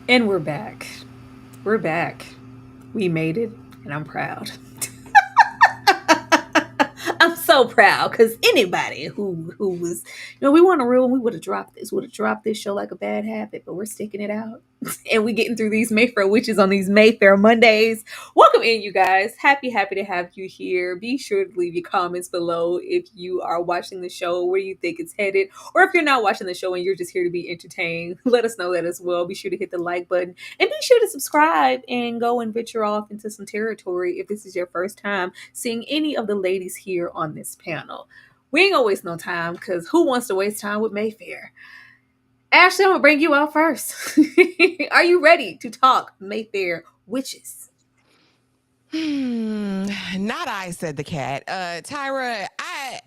And we're back. We're back. We made it, and I'm proud. I'm so proud because anybody who was, we want a real one, we would have dropped this show like a bad habit, but we're sticking it out. And we getting through these Mayfair witches on these Mayfair Mondays. Welcome in, you guys. Happy to have you here. Be sure to leave your comments below if you are watching the show, where you think it's headed, or if you're not watching the show and you're just here to be entertained, let us know that as well. Be sure to hit the like button and be sure to subscribe and go and venture off into some territory if this is your first time seeing any of the ladies here on this panel. We ain't gonna waste no time because who wants to waste time with Mayfair? Ashley, I'm gonna bring you out first. Are you ready to talk Mayfair witches? Not I, said the cat. Tyra, I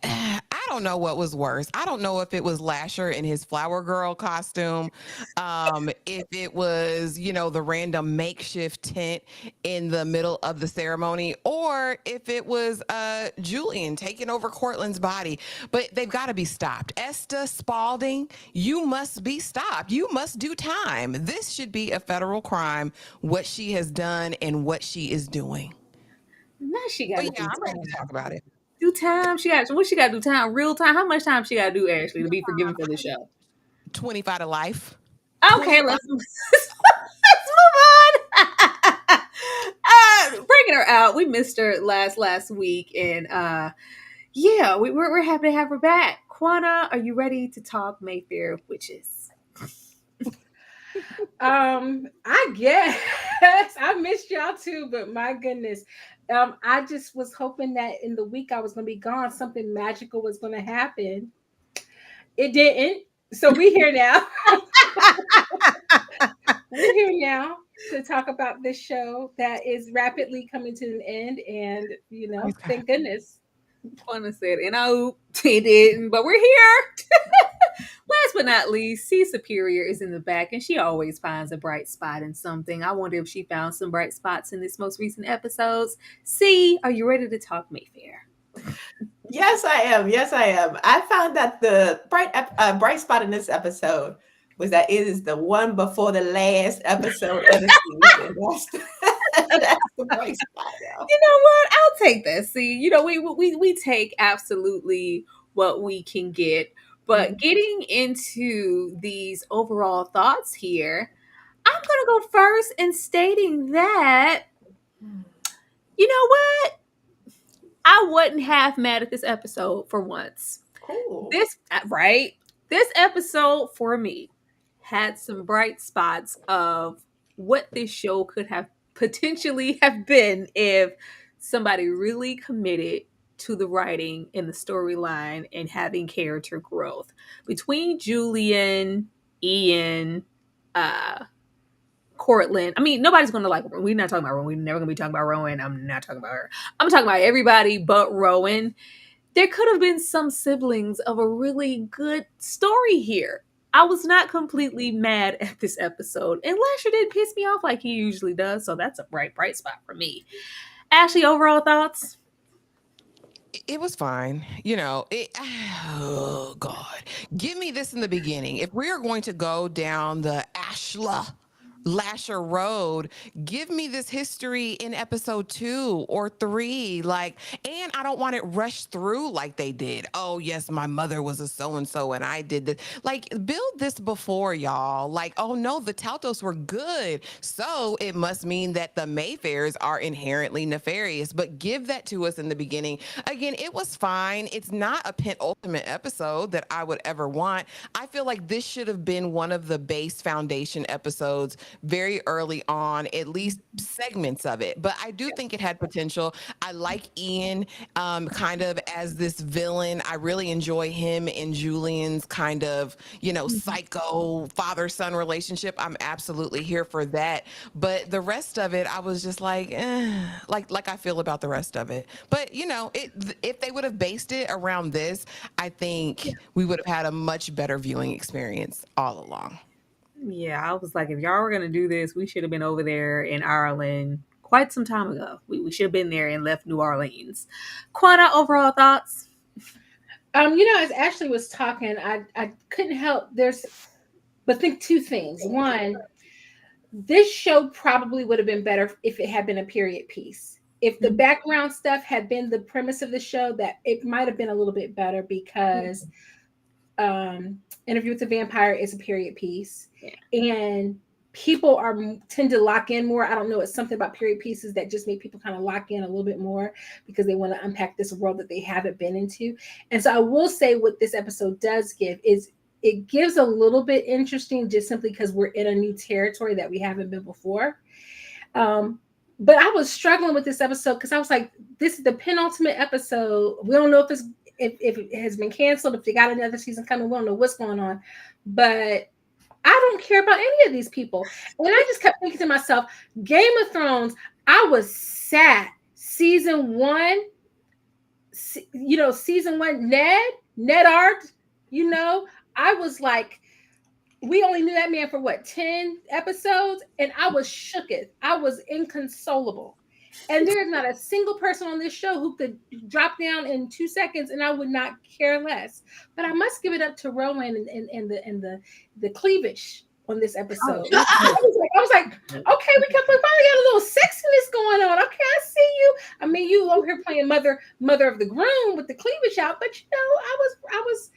don't know what was worse. I don't know if it was Lasher in his flower girl costume, if it was, the random makeshift tent in the middle of the ceremony, or if it was Julian taking over Cortland's body. But they've got to be stopped. Esta, Spalding, you must be stopped. You must do time. This should be a federal crime, what she has done and what she is doing. Now she got But to yeah, do I'm ready to time. talk about it. Do time. She got to do time. Real time. How much time she got to do, Ashley, to be forgiven for the show? 25 to life. Okay, 25. let's move on. Bringing her out. We missed her last week, and yeah, we're happy to have her back. Quana, are you ready to talk Mayfair witches? I guess I missed y'all too, but my goodness. I just was hoping that in the week I was gonna be gone, something magical was gonna happen. It didn't. So we here now. We're here now to talk about this show that is rapidly coming to an end, and Praise God. thank goodness. Quana said, and I ooped, it didn't, but we're here. Last but not least, C Superior is in the back, and she always finds a bright spot in something. I wonder if she found some bright spots in this most recent episodes. C, are you ready to talk Mayfair? Yes, I am. Yes, I am. I found that the bright spot in this episode was that it is the one before the last episode of the season. That's the bright spot, though. You know what? I'll take that. See, we take absolutely what we can get. But getting into these overall thoughts here, I'm gonna go first in stating that, you know what? I wasn't half mad at this episode for once. Cool. This episode for me had some bright spots of what this show could have potentially have been if somebody really committed to the writing and the storyline and having character growth between Julian, Ian, uh Cortland. I mean, nobody's gonna like Rowan. We're not talking about Rowan. We're never gonna be talking about Rowan. I'm not talking about her. I'm talking about everybody but Rowan. There could have been some siblings of a really good story here. I was not completely mad at this episode, and Lasher didn't piss me off like he usually does, so that's a bright spot for me. Ashley, overall thoughts? It was fine. Oh God. Give me this in the beginning. If we are going to go down the Lasher road, give me this history in episode 2 or 3. And I don't want it rushed through like they did. Oh, yes, my mother was a so and so and I did this. Build this before, y'all. Oh no, the Taltos were good. So it must mean that the Mayfairs are inherently nefarious. But give that to us in the beginning. Again, it was fine. It's not a penultimate episode that I would ever want. I feel like this should have been one of the base foundation episodes very early on, at least segments of it. But I do think it had potential. I like Ian kind of as this villain. I really enjoy him and Julian's kind of, psycho father-son relationship. I'm absolutely here for that. But the rest of it, I was just like I feel about the rest of it. But if they would have based it around this, I think we would have had a much better viewing experience all along. Yeah, I was like, if y'all were gonna do this, we should have been over there in Ireland quite some time ago. We should have been there and left New Orleans. Quanta, overall thoughts? As Ashley was talking, I couldn't help but think two things. One, this show probably would have been better if it had been a period piece. If the background stuff had been the premise of the show, that it might have been a little bit better, because Interview with the Vampire is a period piece, and people tend to lock in more. I don't know, it's something about period pieces that just make people kind of lock in a little bit more, because they want to unpack this world that they haven't been into. And so I will say what this episode does give is it gives a little bit interesting, just simply because we're in a new territory that we haven't been before. But I was struggling with this episode because I was like, this is the penultimate episode. We don't know if it has been canceled, if they got another season coming. We don't know what's going on. But I don't care about any of these people. And I just kept thinking to myself, Game of Thrones, I was sad. Season one, Ned Art, I was like, we only knew that man for what, 10 episodes? And I was shooketh. I was inconsolable. And there's not a single person on this show who could drop down in 2 seconds, and I would not care less. But I must give it up to Rowan and the cleavage on this episode. I was like, okay, we finally got a little sexiness going on. Okay, I see you. I mean, you over here playing mother of the groom with the cleavage out, but I was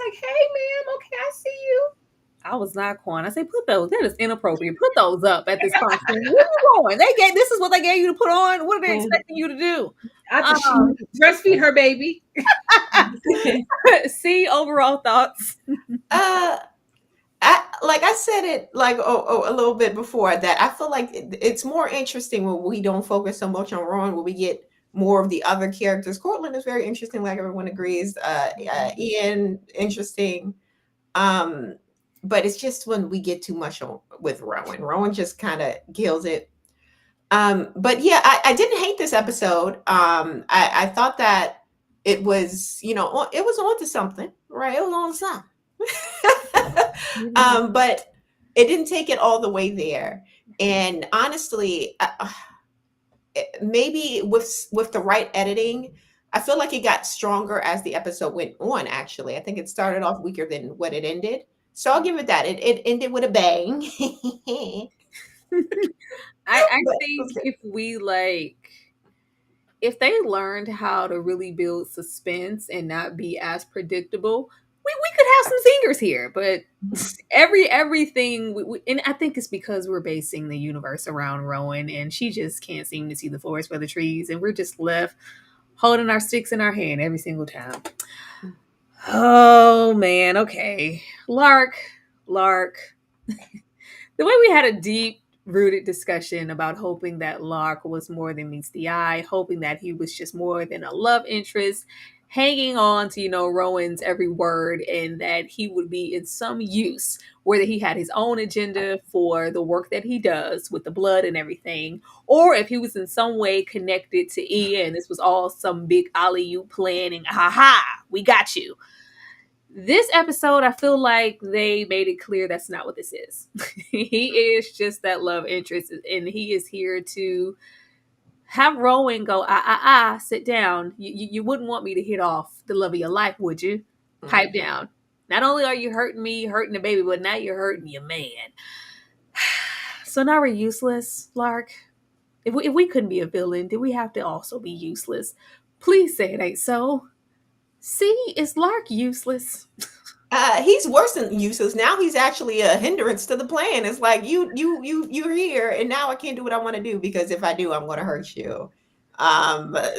like, hey, ma'am, okay, I see you. I was not corn. I say, put those. That is inappropriate. Put those up at this point. Where are you going? This is what they gave you to put on. What are they expecting you to do? I she breastfeed her baby. See, overall thoughts. Like I said it like a little bit before, that I feel like it's more interesting when we don't focus so much on Rowan, when we get more of the other characters. Cortland is very interesting, like everyone agrees. Ian, interesting. But it's just when we get too much with Rowan. Rowan just kind of kills it. But yeah, I didn't hate this episode. I thought that it was, it was on to something, right? It was on something. But it didn't take it all the way there. And honestly, maybe with the right editing, I feel like it got stronger as the episode went on. Actually, I think it started off weaker than what it ended. So I'll give it that. It ended with a bang. I think if they learned how to really build suspense and not be as predictable, we could have some singers here. But everything, and I think it's because we're basing the universe around Rowan, and she just can't seem to see the forest for the trees, and we're just left holding our sticks in our hand every single time. Oh man, okay. Lark. The way we had a deep rooted discussion about hoping that Lark was more than meets the eye, hoping that he was just more than a love interest, hanging on to, Rowan's every word, and that he would be in some use, whether he had his own agenda for the work that he does with the blood and everything, or if he was in some way connected to Ian. This was all some big alley-oop planning. Ha ha, we got you. This episode, I feel like they made it clear that's not what this is. He is just that love interest, and he is here to have Rowan go, sit down. You wouldn't want me to hit off the love of your life, would you? Pipe down. Not only are you hurting me, hurting the baby, but now you're hurting your man. So now we're useless, Lark. If we couldn't be a villain, did we have to also be useless? Please say it ain't so. See, is Lark useless? He's worse than useless. Now he's actually a hindrance to the plan. It's like you're here, and now I can't do what I want to do, because if I do, I'm going to hurt you.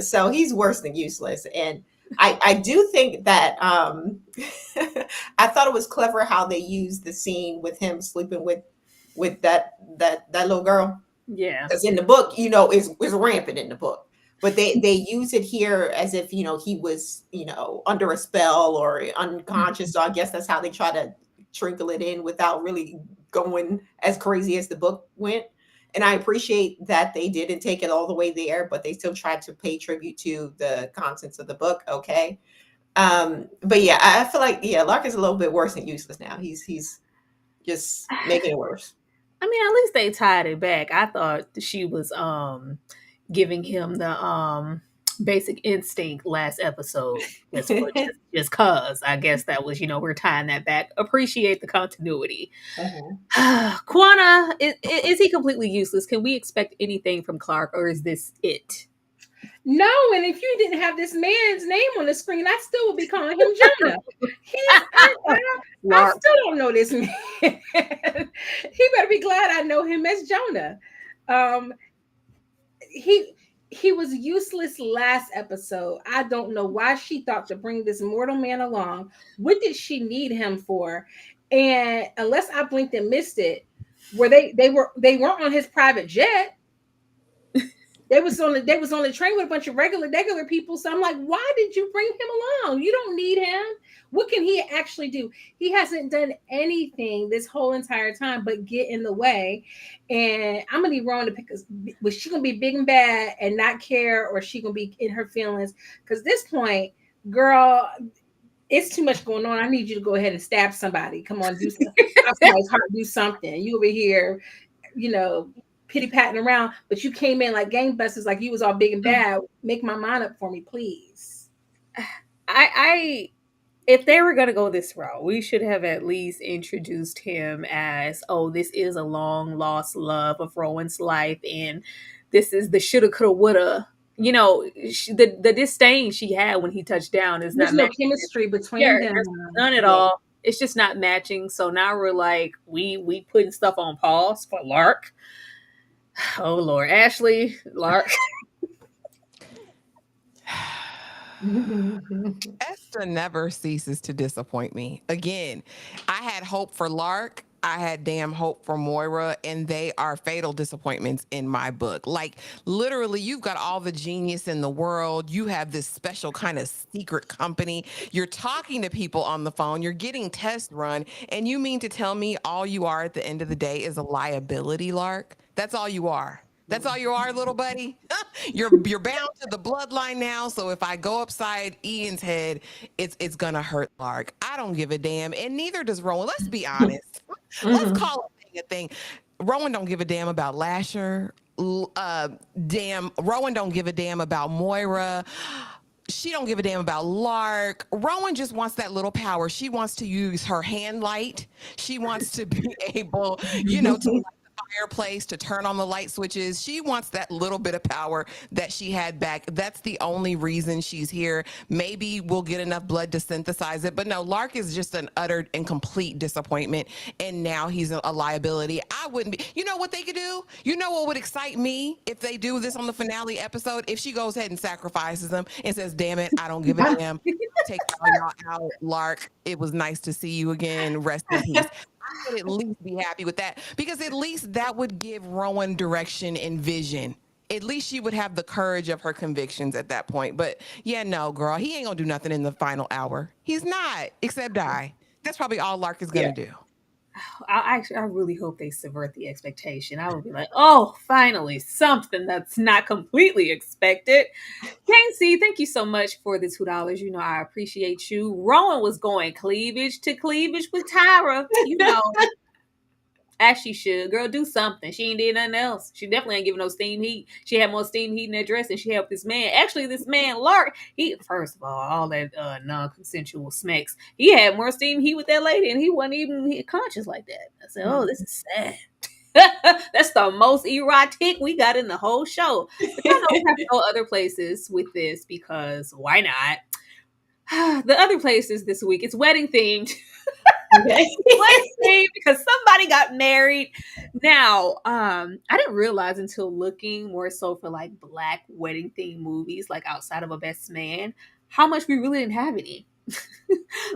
So he's worse than useless. And I do think that I thought it was clever how they used the scene with him sleeping with that little girl. Yeah, because in the book, is rampant in the book. But they use it here as if, he was, under a spell or unconscious. So I guess that's how they try to trickle it in without really going as crazy as the book went. And I appreciate that they didn't take it all the way there, but they still tried to pay tribute to the contents of the book. Okay. But yeah, I feel like, Lark is a little bit worse than useless now. He's just making it worse. I mean, at least they tied it back. I thought she was giving him the Basic Instinct last episode. Just cause I guess that was, we're tying that back. Appreciate the continuity. Quana, is he completely useless? Can we expect anything from Clark, or is this it? No, and if you didn't have this man's name on the screen, I still would be calling him Jonah. I still don't know this man. He better be glad I know him as Jonah. He was useless last episode. I don't know why she thought to bring this mortal man along. What did she need him for? And unless I blinked and missed it, where they weren't on his private jet. They was on the train with a bunch of regular people. So I'm like, why did you bring him along? You don't need him. What can he actually do? He hasn't done anything this whole entire time but get in the way. And I'm gonna be wrong to pick. Was she gonna be big and bad and not care, or is she gonna be in her feelings? Because this point, girl, it's too much going on. I need you to go ahead and stab somebody. Come on, do something. Somebody's heart, do something. You over here, pity patting around, but you came in like gangbusters, like you was all big and bad. Make my mind up for me, please. I if they were going to go this route, we should have at least introduced him as, oh, this is a long lost love of Rowan's life, and this is the shoulda, coulda, woulda. The disdain she had when he touched down is There's not no chemistry between them. None at all. It's just not matching. So now we're like, we putting stuff on pause for Lark. Oh Lord, Ashley, Lark. Esta never ceases to disappoint me. Again, I had hope for Lark. I had damn hope for Moira, and they are fatal disappointments in my book. Like, literally, you've got all the genius in the world. You have this special kind of secret company. You're talking to people on the phone. You're getting test run. And you mean to tell me all you are at the end of the day is a liability, Lark? That's all you are. That's all you are, little buddy. You're bound to the bloodline now. So if I go upside Ian's head, it's gonna hurt Lark. I don't give a damn, and neither does Rowan. Let's be honest. Let's call a thing a thing. Rowan don't give a damn about Lasher. Rowan don't give a damn about Moira. She don't give a damn about Lark. Rowan just wants that little power. She wants to use her hand light. She wants to be able, to fireplace, to turn on the light switches. She wants that little bit of power that she had back. That's the only reason she's here. Maybe we'll get enough blood to synthesize it. But no, Lark is just an utter and complete disappointment. And now he's a liability. I wouldn't be. You know what they could do? You know what would excite me if they do this on the finale episode? If she goes ahead and sacrifices him and says, damn it, I don't give a damn. Take all y'all out, Lark. It was nice to see you again. Rest in peace. I would at least be happy with that, because at least that would give Rowan direction and vision. At least she would have the courage of her convictions at that point. But yeah, no, girl, he ain't gonna do nothing in the final hour. He's not, except die. That's probably all Lark is gonna do. I really hope they subvert the expectation. I would be like, oh, finally, something that's not completely expected. Casey, thank you so much for the $2. I appreciate you. Rowan was going cleavage to cleavage with Tyra. As she should. Girl, do something. She ain't did nothing else. She definitely ain't giving no steam heat. She had more steam heat in that dress than she helped this man. Actually, this man, Lark, first of all that non-consensual smacks, he had more steam heat with that lady, and he wasn't even conscious like that. I said, oh, this is sad. That's the most erotic we got in the whole show. But I know we have to go other places with this, because why not? The other places this week, it's wedding themed. Wedding themed because somebody got married. Now, I didn't realize until looking more so for like Black wedding themed movies, like outside of A Best Man, how much we really didn't have any.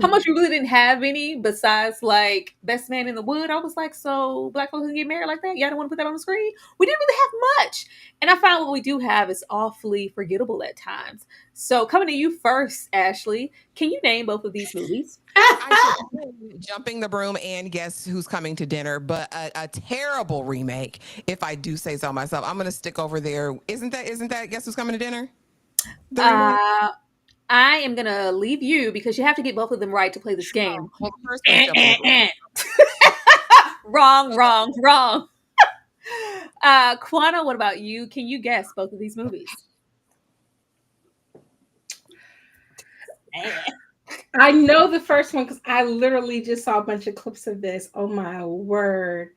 How much we really didn't have any besides like Best Man in the Wood. I was like, so Black folks can get married like that? Y'all don't want to put that on the screen? We didn't really have much. And I found what we do have is awfully forgettable at times. So coming to you first, Ashley, can you name both of these movies? Jumping the broom and Guess Who's Coming to Dinner, but a terrible remake, if I do say so myself. I'm going to stick over there. Isn't that Guess Who's Coming to Dinner? I am going to leave you because you have to get both of them right to play this game. Well, first Wrong. Quana, what about you? Can you guess both of these movies? I know the first one because I literally just saw a bunch of clips of this. Oh my word.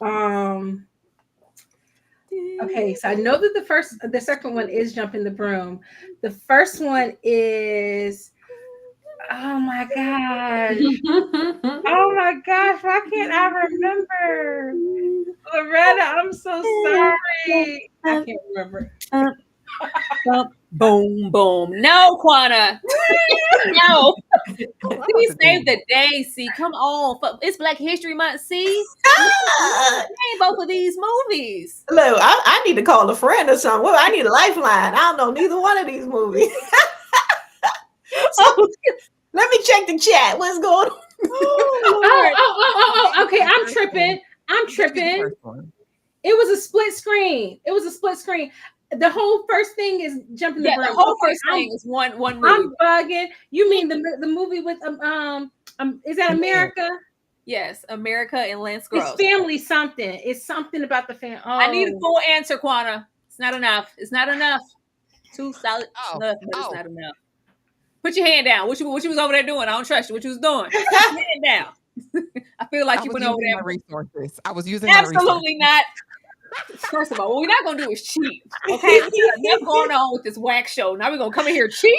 Um, okay, so I know that the second one is jumping the broom. The first one is, oh my gosh. Oh my gosh, why can't I remember? Loretta, I'm so sorry. I can't remember. Boom, boom. No, Quana. No. Please save the day. See, come on. It's Black History Month. See, Ah! name both of these movies. Look, I need to call a friend or something. Well, I need a lifeline. I don't know neither one of these movies. Oh, Let me check the chat. What's going on? Oh, okay, I'm tripping. I'm tripping. It was a split screen. It was a split screen. The whole first thing is jumping the yeah, broom. the whole first thing is one movie. I'm bugging. You mean the movie with is that America? Yes, America and Lance Gross. It's family something. It's something about the family. Oh. I need a full answer, Quana. It's not enough. It's not enough. Too solid stuff, but it's not enough. Put your hand down. What you was over there doing? I don't trust you. What you was doing? Put your hand down. I feel like you went over there. My resources. I was using absolutely not. First of all, what we're not gonna do is cheat. Okay, we got enough going on with this wax show. Now we're gonna come in here cheating.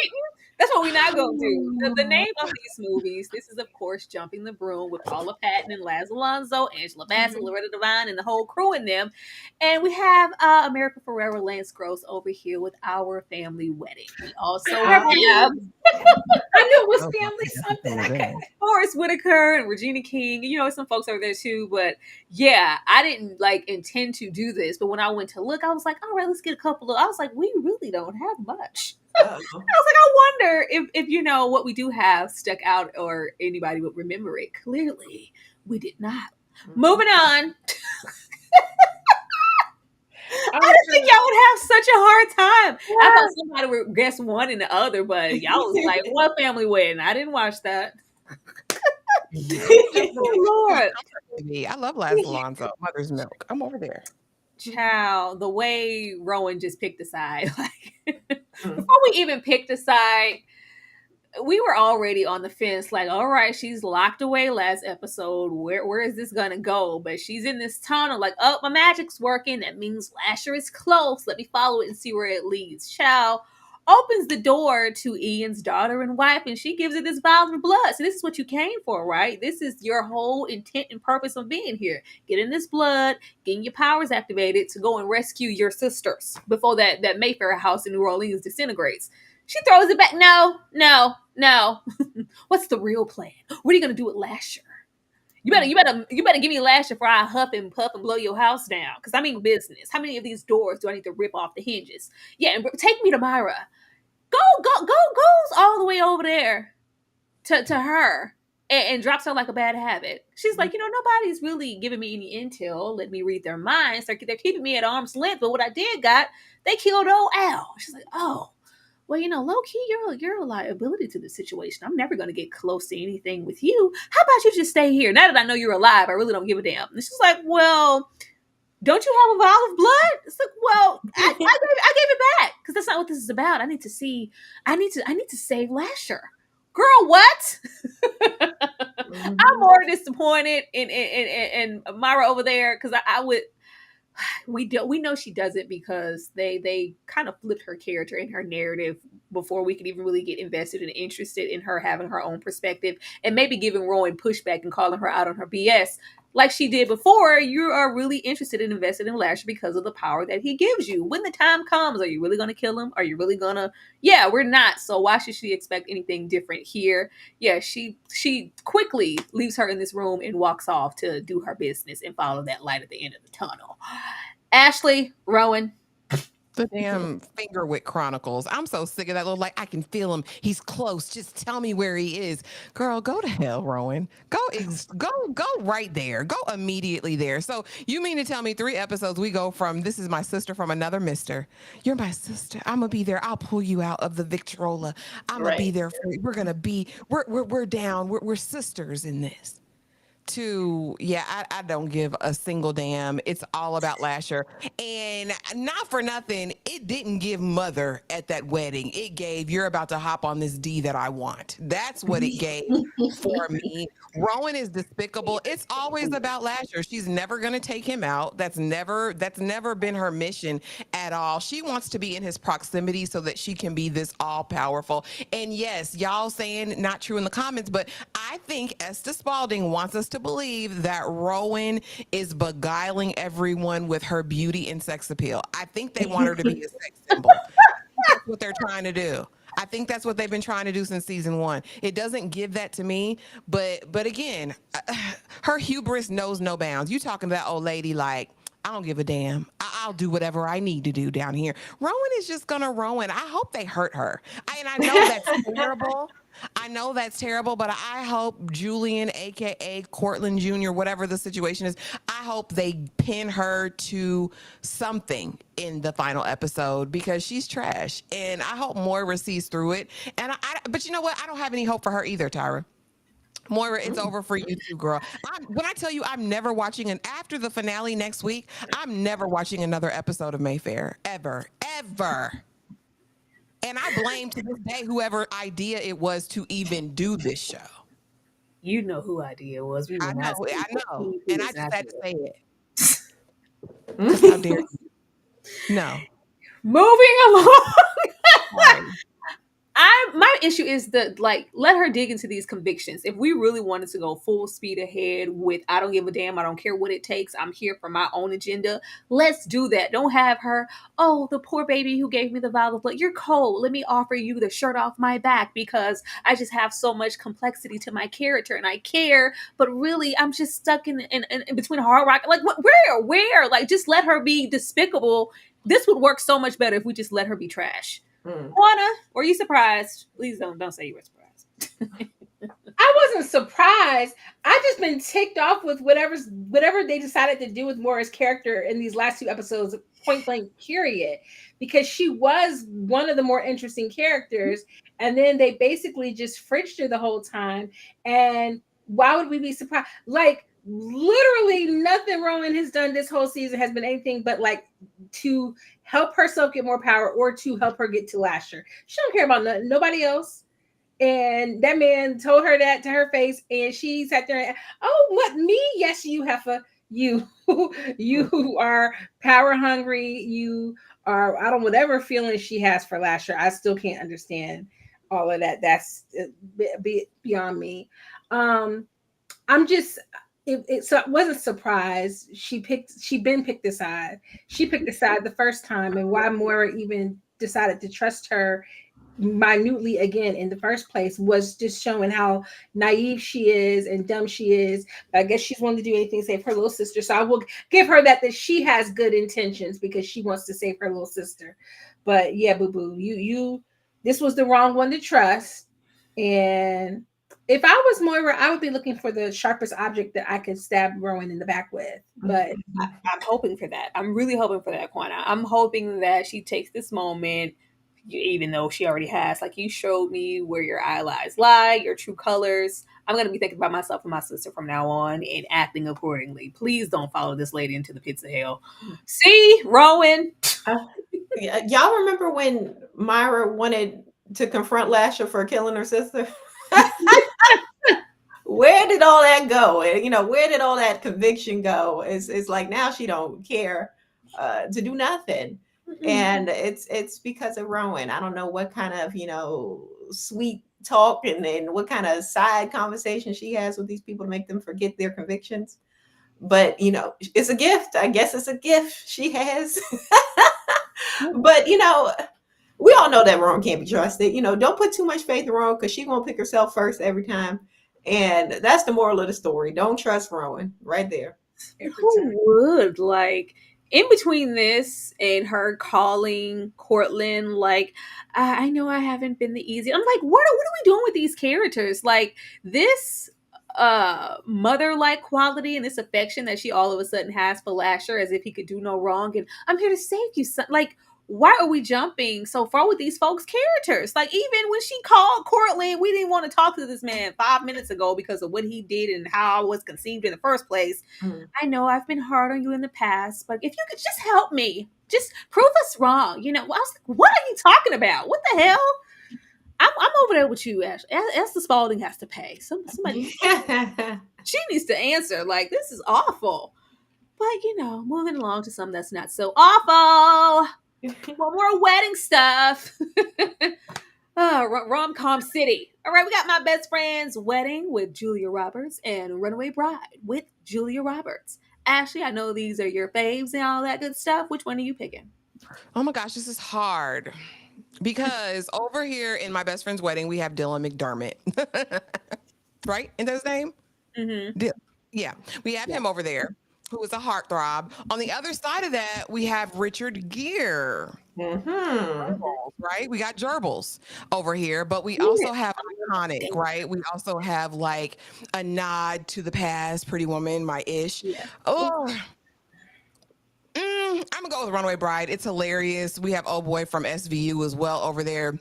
That's what we're not gonna do. The name of these movies. This is, of course, Jumping the Broom with Paula Patton and Laz Alonso, Angela Bassett, Loretta Devine, and the whole crew in them. And we have America Ferrera, Lance Gross over here with Our Family Wedding. We also have. I knew it was family something. Forrest Whitaker and Regina King. You know, some folks over there too. But yeah, I didn't intend to do this. But when I went to look, I was like, all right, let's get a couple of. I was like, we really don't have much. I was like, I wonder if you know what we do have stuck out or anybody would remember it. Clearly, we did not. Moving on. I didn't think y'all would have such a hard time. Yeah. I thought somebody would guess one and the other, but y'all was like, what family wedding? I didn't watch that. Oh, Lord. I love Laz Alonso, Mother's Milk. I'm over there. Child, the way Rowan just picked a side, before we even picked a side, we were already on the fence, like, all right, she's locked away last episode. Where is this gonna go? But she's in this tunnel, like, oh, my magic's working. That means Lasher is close. Let me follow it and see where it leads. Chow opens the door to Ian's daughter and wife, and she gives it this vial of blood. So this is what you came for, right? This is your whole intent and purpose of being here. Getting this blood, getting your powers activated to go and rescue your sisters before that Mayfair house in New Orleans disintegrates. She throws it back. No. What's the real plan? What are you gonna do with Lasher? You better give me Lasher before I huff and puff and blow your house down. Because I mean business. How many of these doors do I need to rip off the hinges? Yeah, and take me to Myra. Goes all the way over there to her and drops her like a bad habit. She's like, nobody's really giving me any intel. Let me read their minds. They're keeping me at arm's length. But what I did they killed old Al. She's like, oh. Well, low key, you're a liability to the situation. I'm never going to get close to anything with you. How about you just stay here? Now that I know you're alive, I really don't give a damn. And she's like, well, don't you have a vial of blood? It's like, well, I gave it back because that's not what this is about. I need to save Lasher. Girl, what? I'm more disappointed in Myra over there because I would. We know she does it because they kind of flipped her character and her narrative before we could even really get invested and interested in her having her own perspective and maybe giving Rowan pushback and calling her out on her BS like she did before. You are really interested and invested in Lasher because of the power that he gives you. When the time comes, are you really going to kill him? Are you really going to? Yeah, we're not. So why should she expect anything different here? Yeah, she quickly leaves her in this room and walks off to do her business and follow that light at the end of the tunnel. Ashley, Rowan. The damn Fingerwick Chronicles. I'm so sick of that little, I can feel him. He's close. Just tell me where he is. Girl, go to hell, Rowan. Go right there. Go immediately there. So you mean to tell me 3 episodes we go from, this is my sister from another mister. You're my sister. I'm going to be there. I'll pull you out of the Victrola. I'm going to be there for you. We're going to be, we're down. We're sisters in this. I don't give a single damn. It's all about Lasher. And not for nothing, it didn't give mother at that wedding. It gave, you're about to hop on this D that I want. That's what it gave for me. Rowan is despicable. It's always about Lasher. She's never going to take him out. That's never been her mission at all. She wants to be in his proximity so that she can be this all powerful. And yes, y'all saying not true in the comments, but I think Esta Spalding wants us to believe that Rowan is beguiling everyone with her beauty and sex appeal. I think they want her to be a sex symbol. That's what they're trying to do. I think that's what they've been trying to do since season 1. It doesn't give that to me, but again, her hubris knows no bounds. You talking to that old lady like, I don't give a damn. I'll do whatever I need to do down here. Rowan is just gonna Rowan. I hope they hurt her. And I know that's terrible. I know that's terrible, but I hope Julian, aka Cortland Jr., whatever the situation is, I hope they pin her to something in the final episode because she's trash. And I hope Moira sees through it. And but you know what? I don't have any hope for her either, Tyra. Moira, it's over for you too, girl. When I tell you I'm never watching, after the finale next week, I'm never watching another episode of Mayfair. Ever. And I blame to this day whoever idea it was to even do this show. You know who idea it was. I know. And I just had to say it. Mm-hmm. How dare you? No. Moving along. My issue is let her dig into these convictions. If we really wanted to go full speed ahead with, I don't give a damn, I don't care what it takes, I'm here for my own agenda, let's do that. Don't have her, oh, the poor baby who gave me the vial of blood, you're cold, let me offer you the shirt off my back because I just have so much complexity to my character and I care, but really I'm just stuck in between a hard rock. Like, where? Like, just let her be despicable. This would work so much better if we just let her be trash. Juana, were you surprised? Please don't say you were surprised. I wasn't surprised. I just been ticked off with whatever they decided to do with Moira's character in these last 2 episodes, point blank, period. Because she was one of the more interesting characters, and then they basically just fridged her the whole time. And why would we be surprised? Like, literally nothing Rowan has done this whole season has been anything but like to help herself get more power or to help her get to Lasher. She don't care about nobody else. And that man told her that to her face, and she sat there and, oh, what, me? Yes, you heifer. You are power hungry. You are, I don't, whatever feeling she has for Lasher. I still can't understand all of that. That's beyond me. I'm just, so I wasn't surprised. She picked the side. She picked the side the first time, and why Moira even decided to trust her minutely again in the first place was just showing how naive she is and dumb she is. But I guess she's wanting to do anything to save her little sister. So I will give her that she has good intentions because she wants to save her little sister. But yeah, boo-boo, you this was the wrong one to trust. And if I was Moira, I would be looking for the sharpest object that I could stab Rowan in the back with. But I'm hoping for that. I'm really hoping for that, Quana. I'm hoping that she takes this moment, even though she already has, like, you showed me where your eye lies lie, your true colors. I'm going to be thinking about myself and my sister from now on and acting accordingly. Please don't follow this lady into the pits of hell. See, Rowan. Y'all remember when Myra wanted to confront Lasher for killing her sister? Where did all that go? You know, where did all that conviction go? It's like now she don't care to do nothing. And it's because of Rowan. I don't know what kind of, sweet talk and what kind of side conversation she has with these people to make them forget their convictions. But, it's a gift. I guess it's a gift she has. But, we all know that Rowan can't be trusted. Don't put too much faith in Rowan because she won't pick herself first every time. And that's the moral of the story. Don't trust Rowan. Right there. Who would? Like, in between this and her calling Cortland, like, I know I haven't been the easy. I'm like, what are we doing with these characters? Like, this mother-like quality and this affection that she all of a sudden has for Lasher, as if he could do no wrong, and I'm here to save you, son. Like, why are we jumping so far with these folks' characters? Like, even when she called Cortland, we didn't want to talk to this man 5 minutes ago because of what he did and how I was conceived in the first place. I know I've been hard on you in the past, but if you could just help me, just prove us wrong. I was like, what are you talking about? What the hell? I'm over there with you, Ash. Esta Spalding has to pay. Somebody, she needs to answer. Like, this is awful. But, moving along to something that's not so awful. More wedding stuff. Rom-com city. All right, we got My Best Friend's Wedding with Julia Roberts and Runaway Bride with Julia Roberts. Ashley, I know these are your faves and all that good stuff. Which one are you picking? Oh my gosh, this is hard. Because over here in My Best Friend's Wedding, we have Dylan McDermott. Right? Isn't that his name? Mm-hmm. Yeah. We have him over there, who is a heartthrob. On the other side of that, we have Richard Gere. Right? We got gerbils over here, but we also have iconic, right? We also have like a nod to the past, Pretty Woman, my ish. Yeah. Oh, I'm gonna go with Runaway Bride. It's hilarious. We have Oh Boy from SVU as well over there.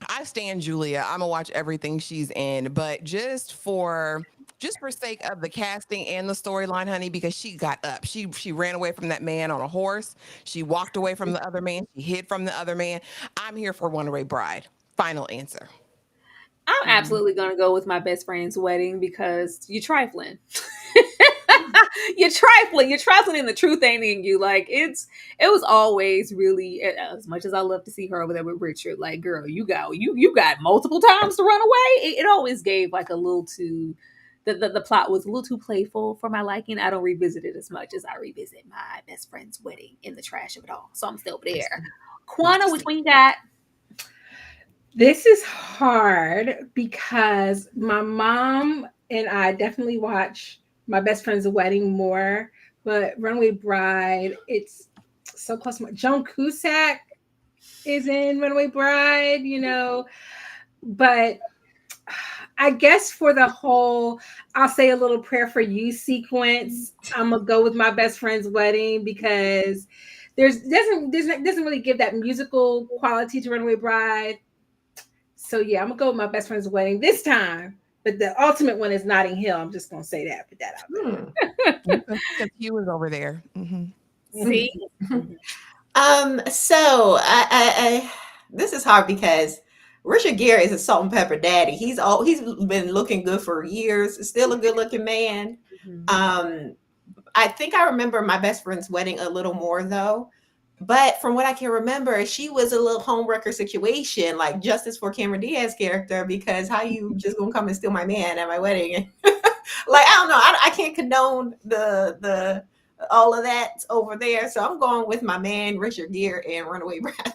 I stand Julia. I'm gonna watch everything she's in, but just for sake of the casting and the storyline, honey, because she got up. She ran away from that man on a horse. She walked away from the other man. She hid from the other man. I'm here for Runaway Bride. Final answer. I'm absolutely going to go with My Best Friend's Wedding because you're trifling. You're trifling and the truth ain't in you. Like, it was always really, as much as I love to see her over there with Richard, like, girl, you got multiple times to run away. It always gave like a little too, the plot was a little too playful for my liking. I don't revisit it as much as I revisit My Best Friend's Wedding in the trash of it all. So I'm still there. Quana, which one you got? This is hard because my mom and I definitely watch My Best Friend's Wedding more, but Runaway Bride, it's so close to Joan Cusack is in Runaway Bride, but I guess for the whole I'll say a little prayer for you sequence, I'm gonna go with My Best Friend's Wedding because doesn't really give that musical quality to Runaway Bride. So yeah, I'm gonna go with My Best Friend's Wedding this time. But the ultimate one is Notting Hill. I'm just gonna say that, put that out there. Because he was over there. See? So I this is hard because Richard Gere is a salt and pepper daddy. He's been looking good for years. Still a good looking man. I think I remember My Best Friend's Wedding a little more though. But from what I can remember, she was a little homewrecker situation, like justice for Cameron Diaz's character, because how you just gonna come and steal my man at my wedding? Like, I don't know. I can't condone the all of that over there. So I'm going with my man Richard Gere and Runaway Bride.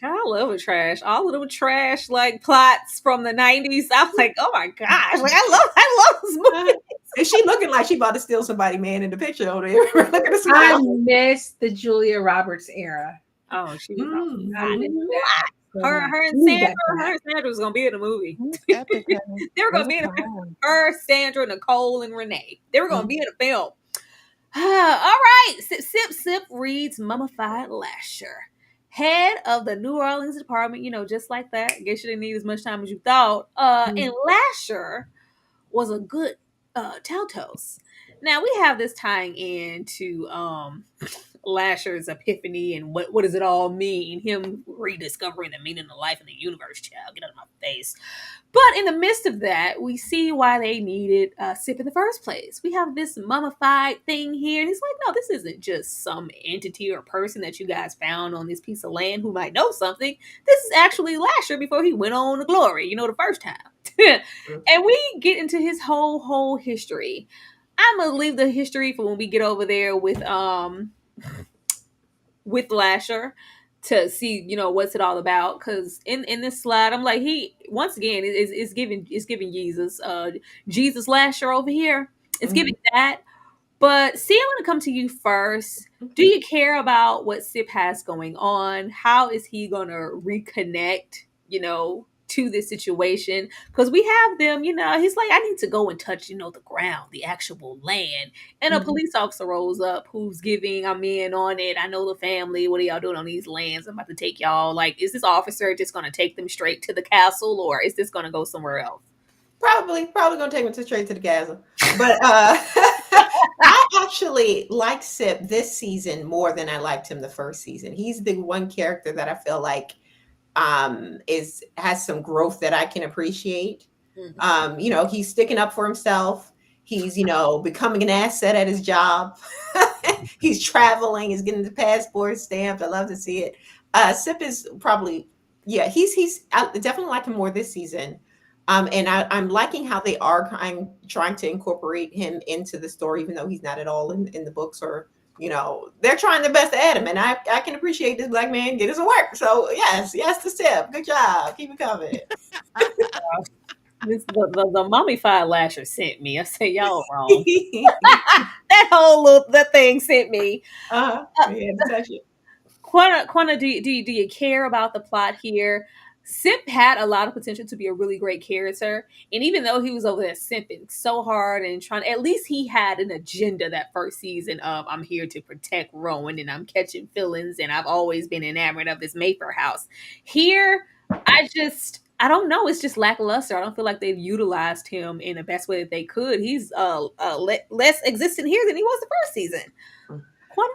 I love a trash. All of them trash like plots from the 90s. I'm like, oh my gosh. Like, I love this movie. Is she looking like she about to steal somebody, man, in the picture over there? Look at the smile. I miss the Julia Roberts era. Oh, she was her and Sandra was gonna be in the movie. Epic. They were gonna be in a film. Her, Sandra, Nicole, and Renee. They were gonna be in a film. All right. Sip reads Mummified Lasher. Head of the New Orleans department, just like that. I guess you didn't need as much time as you thought. And Lasher was a good Telltales. Now we have this tying into Lasher's epiphany and what does it all mean? Him rediscovering the meaning of life in the universe. Child, get out of my face. But in the midst of that, we see why they needed Sip in the first place. We have this mummified thing here, and he's like, no, this isn't just some entity or person that you guys found on this piece of land who might know something. This is actually Lasher before he went on to glory, the first time. And we get into his whole history. I'm gonna leave the history for when we get over there with Lasher to see what's it all about, because in this slide I'm like, he once again is giving Jesus Lasher over here. It's giving that. But see, I want to come to you first. Do you care about what Sip has going on? How is he gonna reconnect to this situation, because we have them, he's like, I need to go and touch, the ground, the actual land. And a Mhm. police officer rolls up who's giving, I'm in on it. I know the family. What are y'all doing on these lands? I'm about to take y'all. Like, is this officer just going to take them straight to the castle, or is this going to go somewhere else? Probably gonna take him straight to the castle. But I actually like Sip this season more than I liked him the first season. He's the one character that I feel like is has some growth that I can appreciate. Mhm. He's sticking up for himself. He's, becoming an asset at his job. He's traveling, he's getting the passport stamped. I love to see it. Sip is probably, yeah, I definitely like him more this season. And I'm liking how they are trying to incorporate him into the story, even though he's not at all in the books, or they're trying their best to add him, and I can appreciate this black man getting some work. So yes to Sip. Good job. Keep it coming. The mummified lasher sent me. I say y'all wrong. That thing sent me. Uh, You had to touch it. Quana, do you care about the plot here? Simp had a lot of potential to be a really great character, and even though he was over there simping so hard and trying, at least he had an agenda that first season of I'm here to protect Rowan and I'm catching feelings and I've always been enamored of this Mayfair house. Here, I don't know. It's just lackluster. I don't feel like they've utilized him in the best way that they could. He's less existent here than he was the first season. Quana?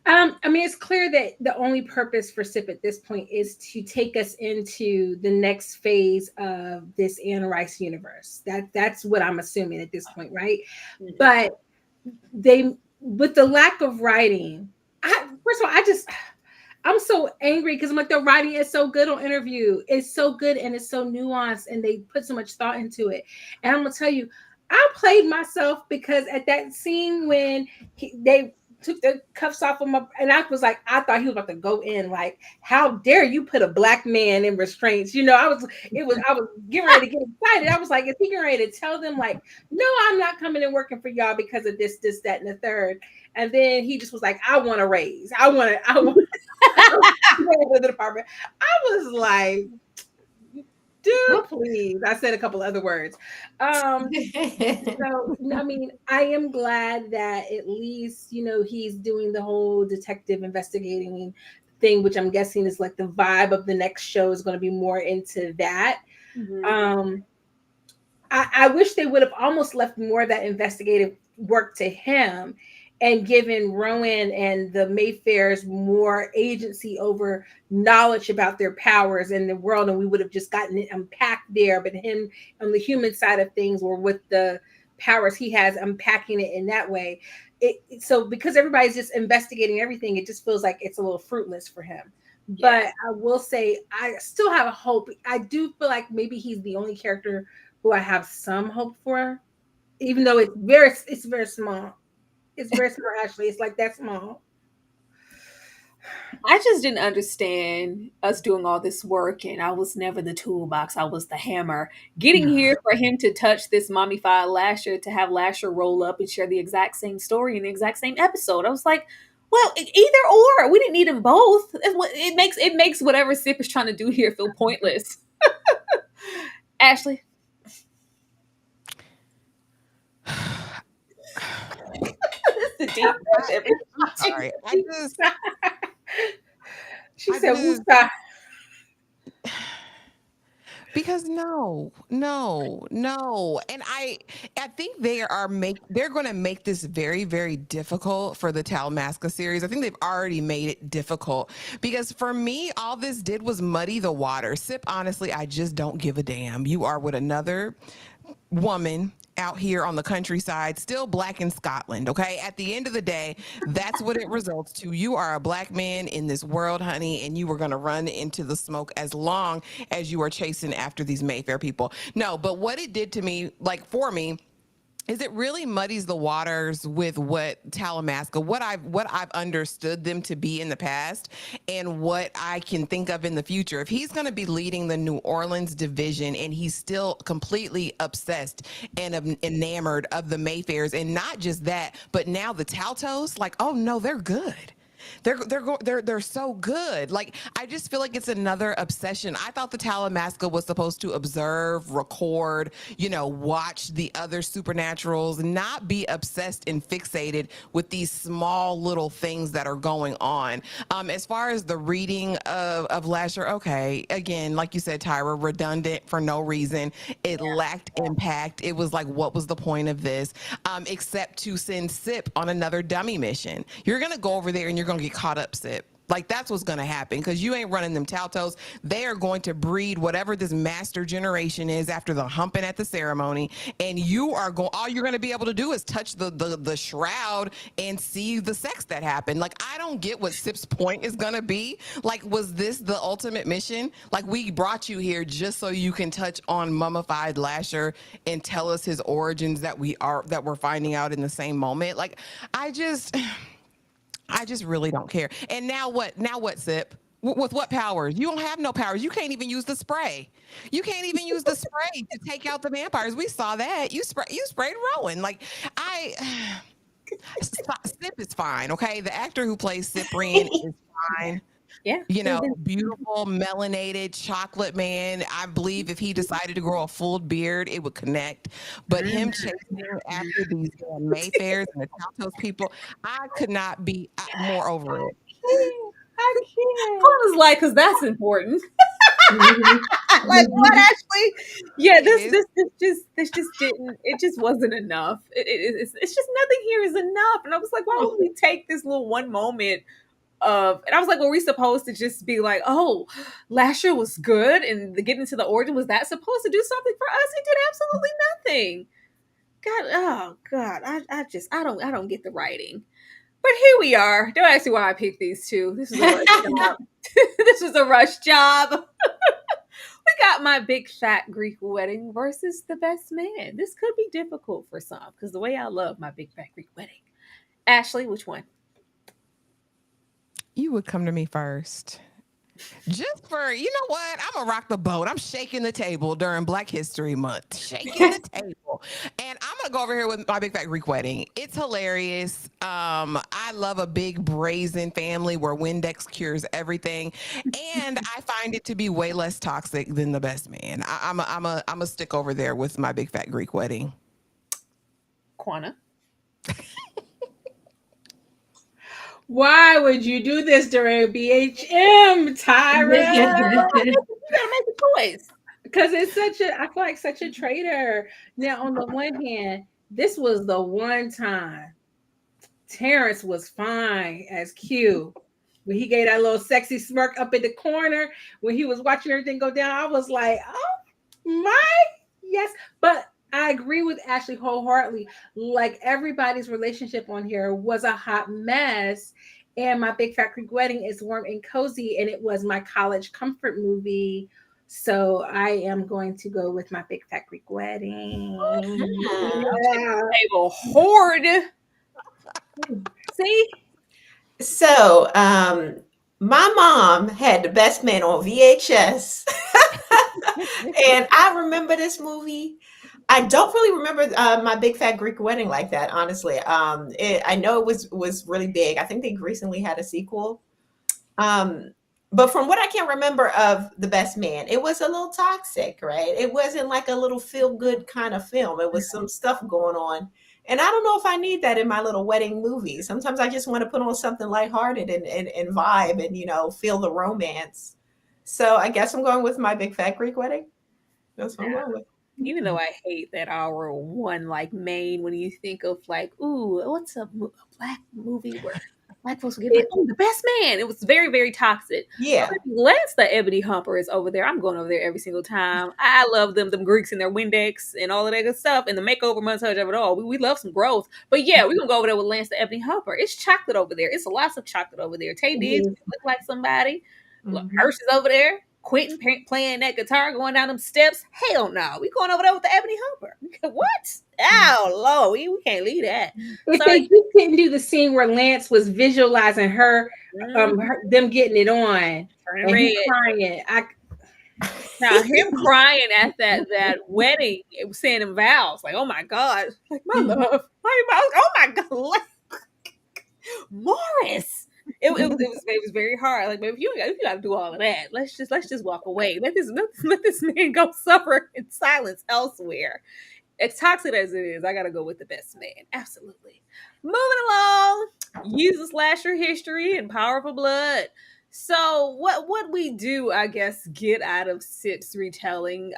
I mean, it's clear that the only purpose for SIP at this point is to take us into the next phase of this Anne Rice universe. That's what I'm assuming at this point, right? But they, with the lack of writing, first of all, I'm so angry because I'm like, the writing is so good on Interview. It's so good and it's so nuanced and they put so much thought into it. And I'm gonna tell you, I played myself because at that scene when they took the cuffs off of my, and I was like, I thought he was about to go in. Like, how dare you put a black man in restraints? I was getting ready to get excited. I was like, is he getting ready to tell them like, no, I'm not coming and working for y'all because of this, that, and the third? And then he just was like, I want a raise. I want the department. I was like, dude, please. I said a couple other words. So I mean, I am glad that at least he's doing the whole detective investigating thing, which I'm guessing is like the vibe of the next show is going to be more into that. Mhm. I wish they would have almost left more of that investigative work to him and given Rowan and the Mayfairs more agency over knowledge about their powers in the world, and we would have just gotten it unpacked there. But him on the human side of things, or with the powers he has, unpacking it in that way. So because everybody's just investigating everything, it just feels like it's a little fruitless for him. Yeah. But I will say, I still have a hope. I do feel like maybe he's the only character who I have some hope for, even though it's very small. It's very small, Ashley. It's like that small. I just didn't understand us doing all this work, and I was never the toolbox. I was the hammer. Getting here for him to touch this mummified Lasher, to have Lasher roll up and share the exact same story in the exact same episode. I was like, well, either or. We didn't need them both. It makes whatever Sip is trying to do here feel pointless. Ashley. That's the deep breath. I'm sorry. She I said, just "Woosah." because no, and I think they're going to make this very, very difficult for the Talmasca series. I think they've already made it difficult because for me, all this did was muddy the water. Sip, honestly, I just don't give a damn. You are with another woman out here on the countryside, still black in Scotland. Okay. At the end of the day, that's what it results to. You are a black man in this world, honey, and you are going to run into the smoke as long as you are chasing after these Mayfair people. No, but what it did to me, like for me, is it really muddies the waters with what Talamasca, what I've understood them to be in the past and what I can think of in the future. If he's going to be leading the New Orleans division and he's still completely obsessed and enamored of the Mayfairs, and not just that, but now the Taltos, like, oh no, they're good. They're so good. Like, I just feel like it's another obsession. I thought the Talamasca was supposed to observe, record, watch the other supernaturals, not be obsessed and fixated with these small little things that are going on. As far as the reading of Lasher, okay, again, like you said, Tyra, redundant for no reason. It lacked impact. It was like, what was the point of this? Except to send Sip on another dummy mission. You're gonna go over there and you're gonna get caught up, Sip. Like, that's what's going to happen, because you ain't running them Taltos. They are going to breed whatever this master generation is after the humping at the ceremony. And all you're going to be able to do is touch the shroud and see the sex that happened. Like, I don't get what Sip's point is going to be. Like, was this the ultimate mission? Like, we brought you here just so you can touch on mummified Lasher and tell us his origins that we're finding out in the same moment. Like, I just really don't care. And now what? Now what, Sip? With what powers? You don't have no powers. You can't even use the spray. You can't even use the spray to take out the vampires. We saw that. You sprayed Rowan. Like, Sip is fine, okay? The actor who plays Ciprien is fine. Yeah. Beautiful, melanated chocolate man. I believe if he decided to grow a full beard, it would connect. But him chasing after these Mayfairs and the Taltos people, I could not be more over it. I can't. I was like, because that's important. Like, what, actually? Yeah, this just didn't. It just wasn't enough. It's just nothing here is enough. And I was like, why would we take this little one moment and I was like, were we supposed to just be like, oh, Lasher was good and getting to the origin, was that supposed to do something for us? It did absolutely nothing. God, I don't get the writing. But here we are. Don't ask me why I picked these two. This is a rush job. This was a rush job. We got My Big Fat Greek Wedding versus The Best Man. This could be difficult for some, because the way I love My Big Fat Greek Wedding. Ashley, which one? You would come to me first. Just for, you know what? I'm going to rock the boat. I'm shaking the table during Black History Month. Shaking the table. And I'm going to go over here with My Big Fat Greek Wedding. It's hilarious. I love a big brazen family where Windex cures everything. And I find it to be way less toxic than The Best Man. I'm a stick over there with My Big Fat Greek Wedding. Quana. Why would you do this during BHM, Tyra? You gotta make a choice. Because I feel like such a traitor. Now, on the one hand, this was the one time Terrence was fine as Q. When he gave that little sexy smirk up in the corner, when he was watching everything go down, I was like, oh yes. But I agree with Ashley wholeheartedly. Like, everybody's relationship on here was a hot mess. And My Big Fat Greek Wedding is warm and cozy. And it was my college comfort movie. So I am going to go with My Big Fat Greek Wedding. Yeah. Table hoard. See? So, my mom had The Best Man on VHS. And I remember this movie. I don't really remember My Big Fat Greek Wedding like that, honestly. I know it was really big. I think they recently had a sequel. But from what I can remember of The Best Man, it was a little toxic, right? It wasn't like a little feel-good kind of film. It was some stuff going on. And I don't know if I need that in my little wedding movie. Sometimes I just want to put on something lighthearted and vibe and, feel the romance. So I guess I'm going with My Big Fat Greek Wedding. That's what I'm going with. Even though I hate that our one like main, when you think of like, ooh, what's a Black movie where Black folks get like, oh, The Best Man. It was very, very toxic. Yeah. Lance the Ebony Humper is over there. I'm going over there every single time. I love them Greeks and their Windex and all of that good stuff and the makeover montage of it all. We love some growth. But yeah, we're gonna go over there with Lance the Ebony Humper. It's chocolate over there. It's lots of chocolate over there. Tay Diggs look like somebody. Hirsch is over there. Quentin playing that guitar, going down them steps. Hell no. We going over there with the Ebony Humper. What? Oh, Lord. We can't leave that. If they just didn't do the scene where Lance was visualizing them getting it on, and red. Crying. Now, him crying at that wedding, saying them vows, like, oh my God. Like, my love. Oh my God. Morris. It was very hard. Like, baby, if you got to do all of that, let's just walk away. Let this man go suffer in silence elsewhere. As toxic as it is, I gotta go with the best man. Absolutely. Moving along, uses Lasher history and powerful blood. So what we do, I guess, get out of Sip's retelling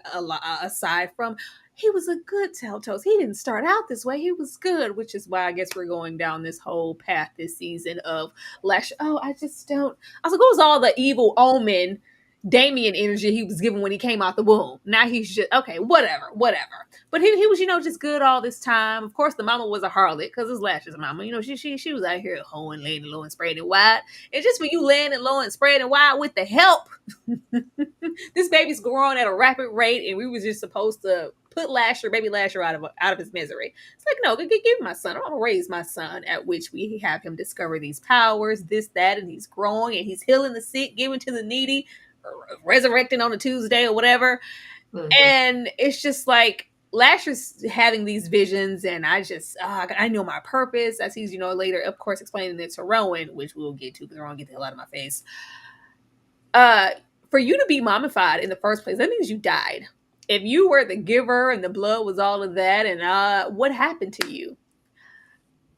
aside from he was a good Telltales. He didn't start out this way. He was good, which is why I guess we're going down this whole path this season of Lasher. Oh, I just don't. I was like, what was all the evil omen Damien energy he was given when he came out the womb? Now he's just okay, whatever. But he was, just good all this time. Of course, the mama was a harlot because it's Lasher's mama. She was out here hoeing, laying low and spreading wide. And just when you landing low and spreading wide with the help, this baby's growing at a rapid rate, and we was just supposed to put baby Lasher, out of his misery. It's like, no, give me my son. I'm gonna raise my son. At which we have him discover these powers, this, that, and he's growing and he's healing the sick, giving to the needy, resurrecting on a Tuesday or whatever. Mm-hmm. And it's just like Lasher's having these visions, and I know my purpose, as he's later, of course, explaining it to Rowan, which we'll get to because Rowan get the hell out of my face. For you to be mummified in the first place, that means you died. If you were the giver and the blood was all of that, and what happened to you?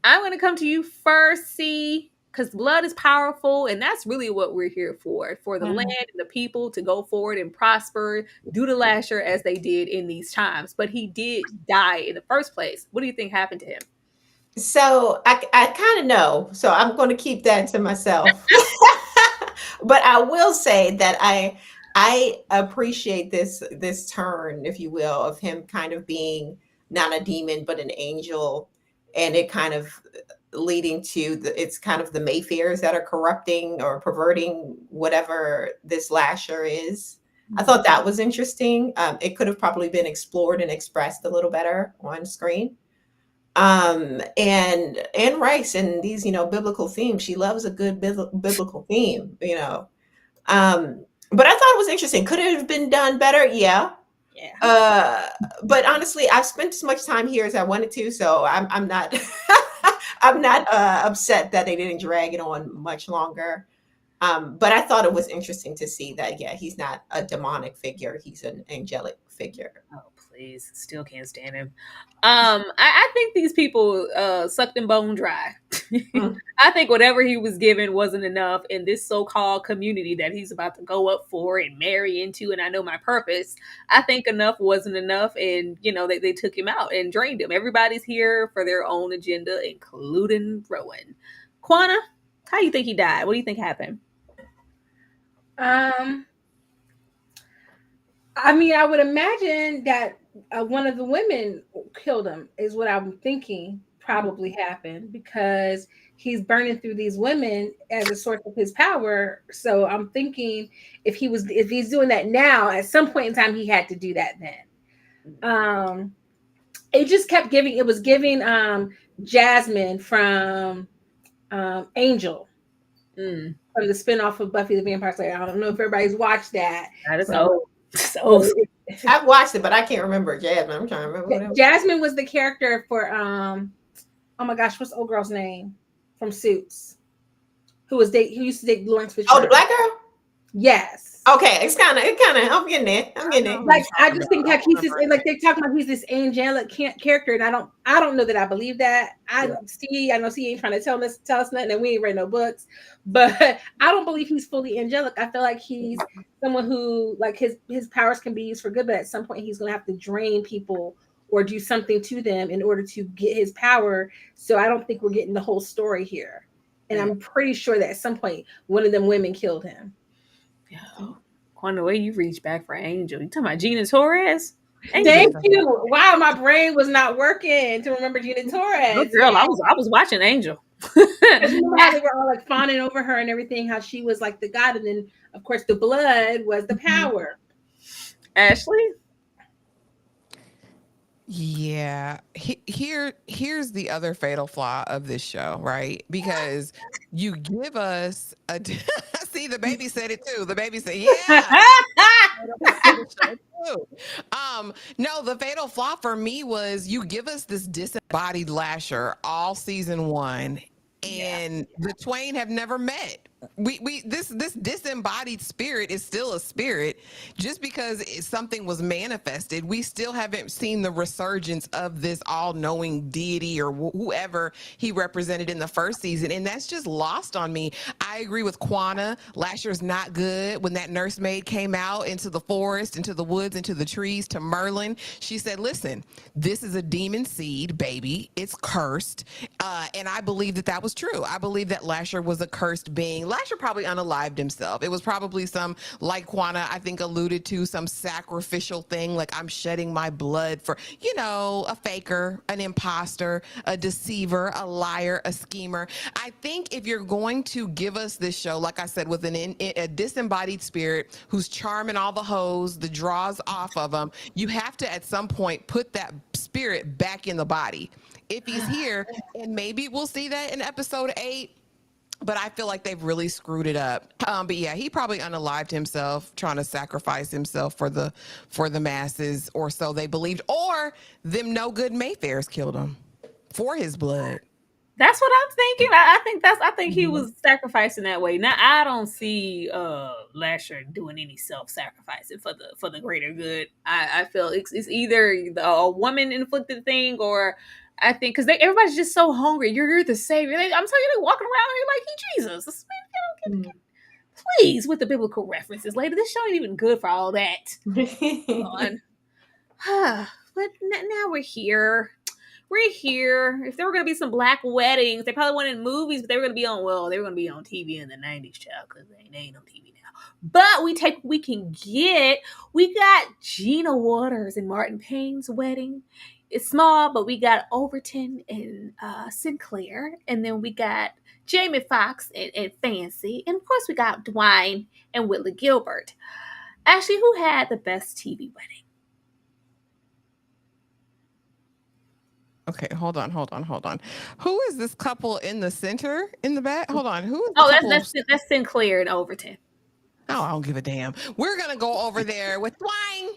I'm going to come to you first, C, because blood is powerful, and that's really what we're here for the land and the people to go forward and prosper, do to Lasher as they did in these times. But he did die in the first place. What do you think happened to him? So I kind of know, so I'm going to keep that to myself. But I will say that I appreciate this turn, if you will, of him kind of being not a demon but an angel, and it kind of leading to it's kind of the Mayfairs that are corrupting or perverting whatever this Lasher is. I thought that was interesting. It could have probably been explored and expressed a little better on screen. And Rice and these, biblical themes. She loves a good biblical theme, But I thought it was interesting. Could it have been done better? Yeah. But honestly, I've spent as much time here as I wanted to, so I'm not I'm not upset that they didn't drag it on much longer. But I thought it was interesting to see that, he's not a demonic figure. He's an angelic figure. Oh, please. Still can't stand him. I think these people sucked him bone dry. I think whatever he was given wasn't enough in this so-called community that he's about to go up for and marry into, and I know my purpose. I think enough wasn't enough, and they took him out and drained him. Everybody's here for their own agenda, including Rowan. Quana, how do you think he died? What do you think happened? I mean, I would imagine that one of the women killed him is what I'm thinking probably happened, because he's burning through these women as a source of his power. So I'm thinking if he's doing that now, at some point in time, he had to do that then. It just kept giving Jasmine from Angel. From the spinoff of Buffy the Vampire Slayer. I don't know if everybody's watched that. That is old. So I've watched it, but I can't remember Jasmine. I'm trying to remember. Jasmine was the character for oh my gosh, what's the old girl's name from Suits? Who used to date Lawrence Fishburne. Oh, the black girl? Yes. Okay, it's kind of. I'm getting it. Like, I just think like he's this, like they're talking about he's this angelic character, and I don't know that I believe that. I know C ain't trying to tell us nothing, and we ain't read no books, but I don't believe he's fully angelic. I feel like he's someone who, like, his powers can be used for good, but at some point he's gonna have to drain people or do something to them in order to get his power. So I don't think we're getting the whole story here, and I'm pretty sure that at some point one of them women killed him. On the way you reach back for Angel, you talking about Gina Torres? Thank you. Wow, my brain was not working to remember Gina Torres. Good girl, I was watching Angel. You know how they were all like fawning over her and everything, how she was like the god, and then of course the blood was the power. Ashley? Yeah. Here's the other fatal flaw of this show, right? Because you give us see, the baby said it too. The baby said, yeah. No, the fatal flaw for me was you give us this disembodied Lasher all season 1, Yeah. and the twain have never met. This disembodied spirit is still a spirit. Just because something was manifested, we still haven't seen the resurgence of this all-knowing deity or whoever he represented in the first season, and that's just lost on me. I agree with Quana. Lasher's not good. When that nursemaid came out into the forest, into the woods, into the trees to Merlin, she said, listen, this is a demon seed, baby. It's cursed. And I believe that was true. I believe that Lasher was a cursed being. Lasher probably unalived himself. It was probably some, like Quana, I think, alluded to, some sacrificial thing, like I'm shedding my blood for, a faker, an imposter, a deceiver, a liar, a schemer. I think if you're going to give us this show, like I said, with a disembodied spirit who's charming all the hoes, the draws off of them, you have to at some point put that spirit back in the body. If he's here, and maybe we'll see that in episode 8, but I feel like they've really screwed it up. But yeah, he probably unalived himself, trying to sacrifice himself for the masses, or so they believed, or them no good Mayfairs killed him for his blood. That's what I'm thinking. I think he was sacrificing that way. Now I don't see Lasher doing any self-sacrificing for the greater good. I feel it's either a woman inflicted thing, or I think because everybody's just so hungry. You're the savior. I'm telling you, they're walking around here like he Jesus. Please, with the biblical references later. This show ain't even good for all that. But now we're here. We're here. If there were going to be some black weddings, they probably weren't in movies, but they were going to be on TV in the 90s, child, because they ain't on TV now. But we take what we can get. We got Gina Waters and Martin Payne's wedding. It's small, but we got Overton and Sinclair. And then we got Jamie Foxx and Fancy. And of course, we got Dwayne and Whitley Gilbert. Actually, who had the best TV wedding? Okay, hold on. Who is this couple in the center, in the back? Hold on. Who is the that's Sinclair and Overton. Oh, I don't give a damn. We're going to go over there with Dwayne,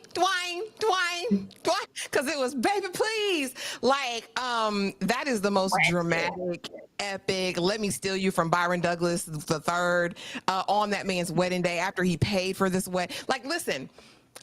because it was Baby Please. Like, that is the most dramatic, epic, let me steal you from Byron Douglas the third on that man's wedding day after he paid for this wedding. Like, listen,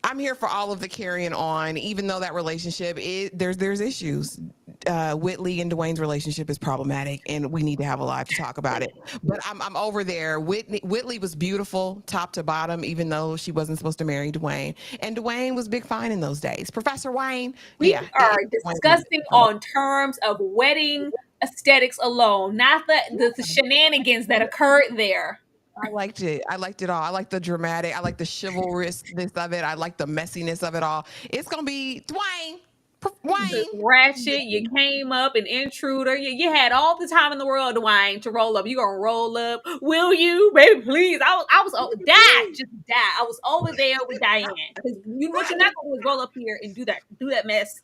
I'm here for all of the carrying on, even though that relationship, there's issues. Whitley and Dwayne's relationship is problematic, and we need to have a live to talk about it. But I'm over there. Whitley was beautiful, top to bottom, even though she wasn't supposed to marry Dwayne. And Dwayne was big fine in those days. Professor Wayne. We are discussing on terms of wedding aesthetics alone, not the shenanigans that occurred there. I liked it. I liked it all. I like the dramatic. I like the chivalrousness of it. I like the messiness of it all. It's gonna be Dwayne. Ratchet, you came up, an intruder. You had all the time in the world, Dwayne, to roll up. You gonna roll up? Will you, baby? Please. I was die. I was over there with Diane, because what you're not gonna do is roll up here and do that mess.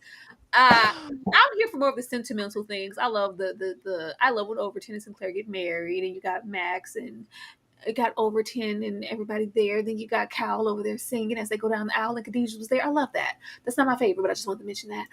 I'm here for more of the sentimental things. I love I love when Overton and Sinclair get married, and you got Max and it got Overton and everybody there. Then you got Kyle over there singing as they go down the aisle, and Khadijah was there. I love that. That's not my favorite, but I just wanted to mention that.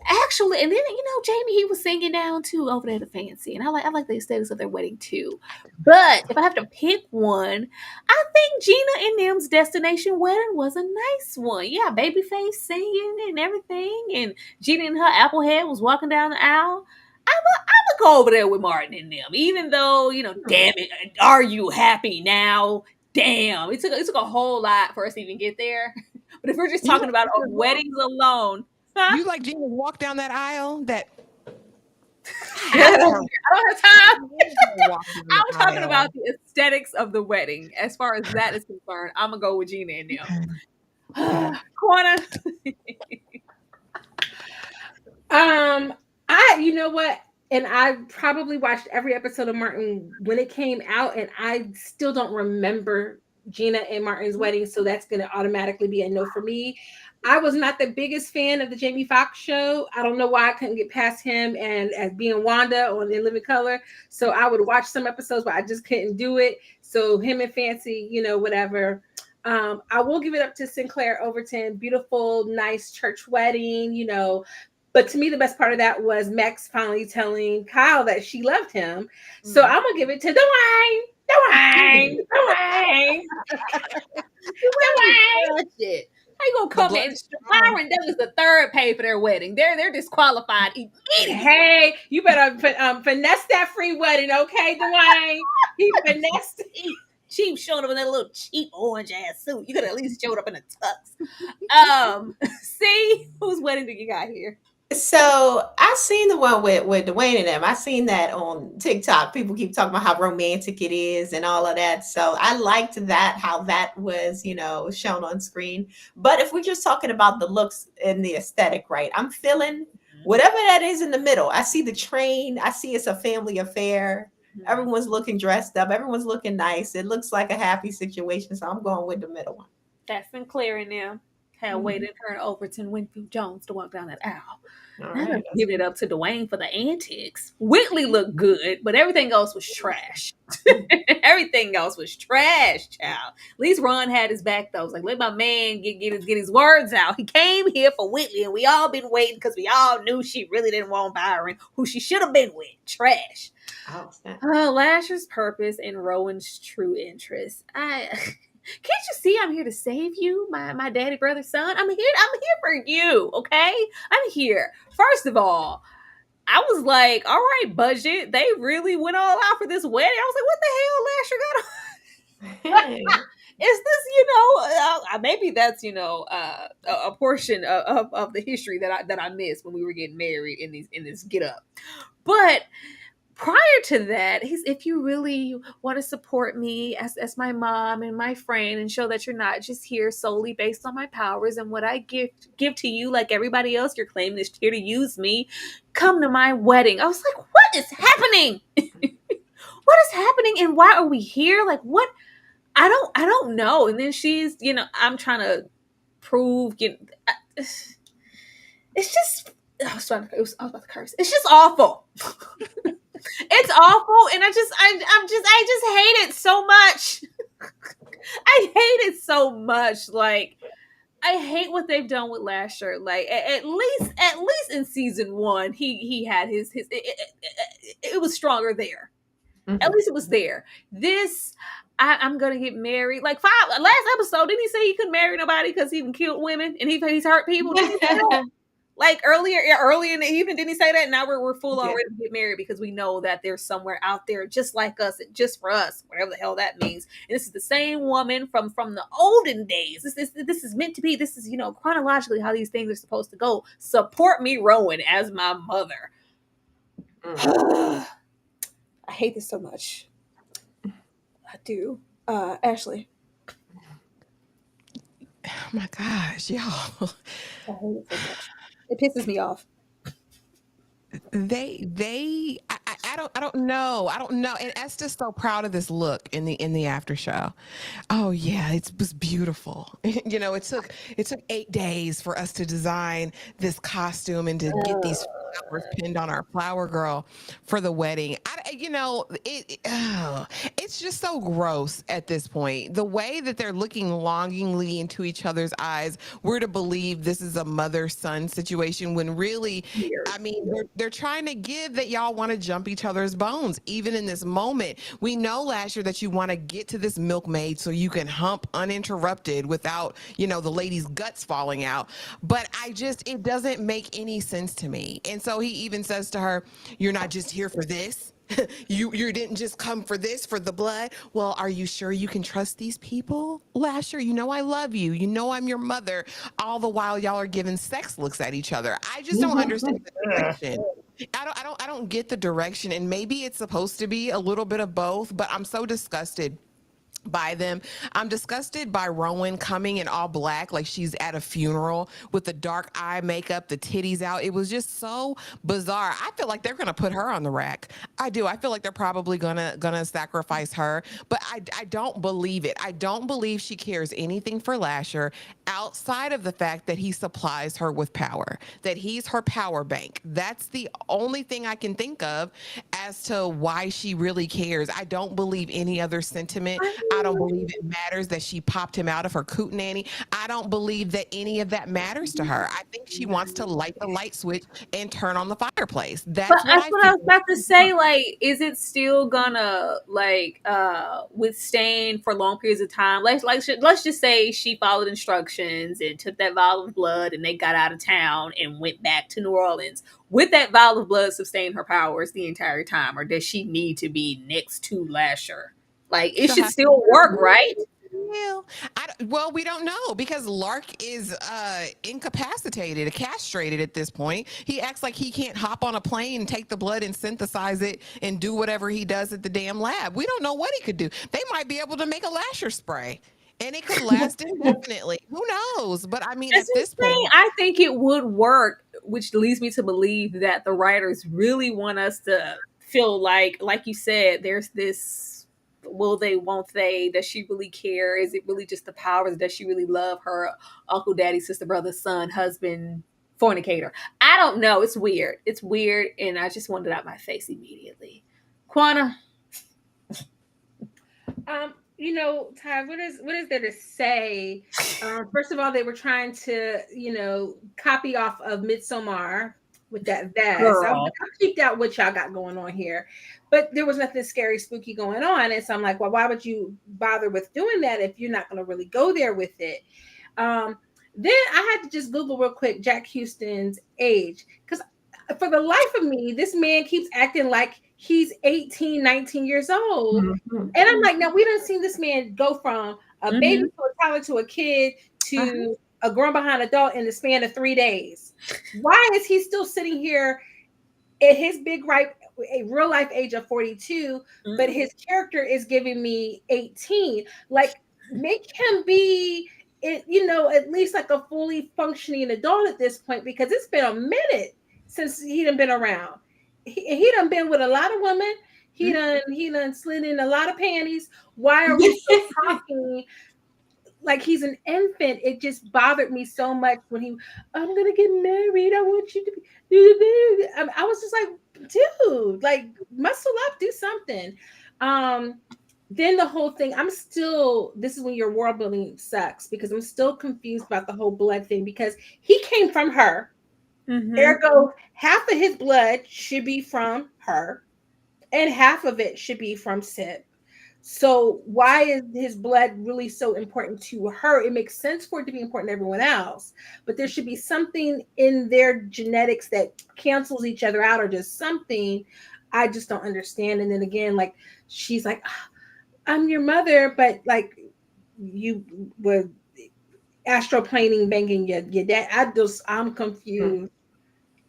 Actually, and then Jamie, he was singing down too over there at the Fancy, and I like the aesthetics of their wedding too. But if I have to pick one, I think Gina and them's destination wedding was a nice one. Yeah, Babyface singing and everything, and Gina and her Applehead was walking down the aisle. I would go over there with Martin and them, even though, damn it, are you happy now? Damn, it took a whole lot for us to even get there. But if we're just talking about weddings alone, you like Gina walk down that aisle? I don't have time. I was talking about the aesthetics of the wedding. As far as that is concerned, I'm gonna go with Gina and them. Corner. You know what? And I probably watched every episode of Martin when it came out, and I still don't remember Gina and Martin's wedding, so that's going to automatically be a no for me. I was not the biggest fan of the Jamie Foxx show. I don't know why I couldn't get past him and as being Wanda on In Living Color. So I would watch some episodes, but I just couldn't do it. So him and Fancy, whatever. I will give it up to Sinclair Overton. Beautiful, nice church wedding, But to me, the best part of that was Max finally telling Kyle that she loved him. So I'm gonna give it to Dwayne. Dwayne. Dwayne. Dwayne. Shit. How you gonna The come blood in? is strong. Byron, that was the third pay for their wedding. They're disqualified immediately. Hey, you better finesse that free wedding, okay, Dwayne? He finessed. Cheap showing up in that little cheap orange ass suit. You could at least showed up in a tux. See whose wedding do you got here? So I seen the one with Dwayne and them. I seen that on TikTok. People keep talking about how romantic it is and all of that. So I liked that, how that was, shown on screen. But if we're just talking about the looks and the aesthetic, right? I'm feeling whatever that is in the middle. I see the train. I see it's a family affair. Everyone's looking dressed up. Everyone's looking nice. It looks like a happy situation. So I'm going with the middle one. That's Sinclair and them had waited her and Overton Winfield Jones to walk down that aisle. I'm giving it up to Dwayne for the antics. Whitley looked good, but everything else was trash. Everything else was trash, child. At least Ron had his back though. It was like, let my man get his words out. He came here for Whitley, and we all been waiting because we all knew she really didn't want Byron, who she should have been with. Trash. Lasher's purpose and Rowan's true interest. Can't you see I'm here to save you, my daddy, brother, son? I'm here for you, okay? I'm here. First of all, I was like, all right, budget. They really went all out for this wedding. I was like, what the hell, Lasher got on? Is this, maybe that's, a portion of the history that I missed when we were getting married in this get up. But prior to that, if you really want to support me as my mom and my friend and show that you're not just here solely based on my powers and what I give to you like everybody else, you're claiming is here to use me, come to my wedding. I was like, what is happening? What is happening and why are we here? Like, what? I don't know. And then she's, I'm trying to prove, it's just, I was about to curse. It's just awful. It's awful, and I just hate it so much. I hate it so much. Like, I hate what they've done with Lasher. Like, at least in season 1, he had his it was stronger there. Mm-hmm. At least it was there. This, I'm gonna get married. Like last episode, didn't he say he couldn't marry nobody because he even killed women and he's hurt people? Like earlier in the evening, didn't he say that? Now we're full on ready to get married because we know that there's somewhere out there just like us, and just for us, whatever the hell that means. And this is the same woman from the olden days. This is meant to be. This is chronologically how these things are supposed to go. Support me, Rowan, as my mother. I hate this so much. I do. Ashley. Oh my gosh, y'all. I hate it so much. It pisses me off. I don't know. And Esta's so proud of this look in the after show. Oh yeah, it was beautiful. It took 8 days for us to design this costume and to get these flowers pinned on our flower girl for the wedding. It's just so gross at this point. The way that they're looking longingly into each other's eyes, we're to believe this is a mother-son situation when really, I mean, they're trying to give that y'all want to jump each other's bones. Even in this moment, we know, Lasher, that you want to get to this milkmaid so you can hump uninterrupted without, the lady's guts falling out. But it doesn't make any sense to me. And so he even says to her, you're not just here for this. You didn't just come for this, for the blood. Well, are you sure you can trust these people, Lasher? I love you. I'm your mother. All the while y'all are giving sex looks at each other. I just don't understand the direction. I don't get the direction, and maybe it's supposed to be a little bit of both, but I'm so disgusted by them. I'm disgusted by Rowan coming in all black like she's at a funeral with the dark eye makeup, the titties out. It was just so bizarre. I feel like they're gonna put her on the rack. I do. I feel like they're probably gonna sacrifice her, but I don't believe it. I don't believe she cares anything for Lasher outside of the fact that he supplies her with power, that he's her power bank. That's the only thing I can think of as to why she really cares. I don't believe any other sentiment. I don't believe it matters that she popped him out of her coot nanny. I don't believe that any of that matters to her. I think she wants to light the light switch and turn on the fireplace. But That's what that's I what I was feel. about to say. Like, is it still gonna withstand for long periods of time? Let's just say she followed instructions and took that vial of blood, and they got out of town and went back to New Orleans. Would that vial of blood sustain her powers the entire time, or does she need to be next to Lasher? Like, it She'll should have still work, right? well, well, we don't know because Lark is incapacitated, castrated at this point. He acts like he can't hop on a plane and take the blood and synthesize it and do whatever he does at the damn lab. We don't know what he could do. They might be able to make a Lasher spray and it could last indefinitely. Who knows? But I mean, That's at this insane. point, I think it would work, which leads me to believe that the writers really want us to feel like you said, there's this will they, won't they? Does she really care? Is it really just the powers? Does she really love her uncle, daddy, sister, brother, son, husband, fornicator? I don't know. It's weird. It's weird. And I just wanted it out my face immediately. Quana, Ty, what is there to say? First of all, they were trying to, copy off of Midsommar with that vest. I girl. peeked out what y'all got going on here, but there was nothing scary, spooky going on. And so I'm like, well, why would you bother with doing that if you're not going to really go there with it? Then I had to just Google real quick Jack Huston's age, because for the life of me, this man keeps acting like he's 18, 19 years old. Mm-hmm. And I'm like, now we done seen this man go from a baby to a toddler to a kid to a grown behind adult in the span of 3 days. Why is he still sitting here at his big right, a real life age of 42, but his character is giving me 18? Like, make him be at least like a fully functioning adult at this point, because it's been a minute since he done been around. He done been with a lot of women. He done slid in a lot of panties. Why are we still talking like he's an infant? It just bothered me so much when I'm gonna get married. I want you to be. I was just like, dude, like, muscle up, do something. Then the whole thing, this is when your world building sucks, because I'm still confused about the whole blood thing, because he came from her. Ergo, half of his blood should be from her, and half of it should be from Sip. So why is his blood really so important to her? It makes sense for it to be important to everyone else, but there should be something in their genetics that cancels each other out, or just something I just don't understand. And then again, like, she's like, I'm your mother, but like, you were astroplaning banging your dad. I'm confused.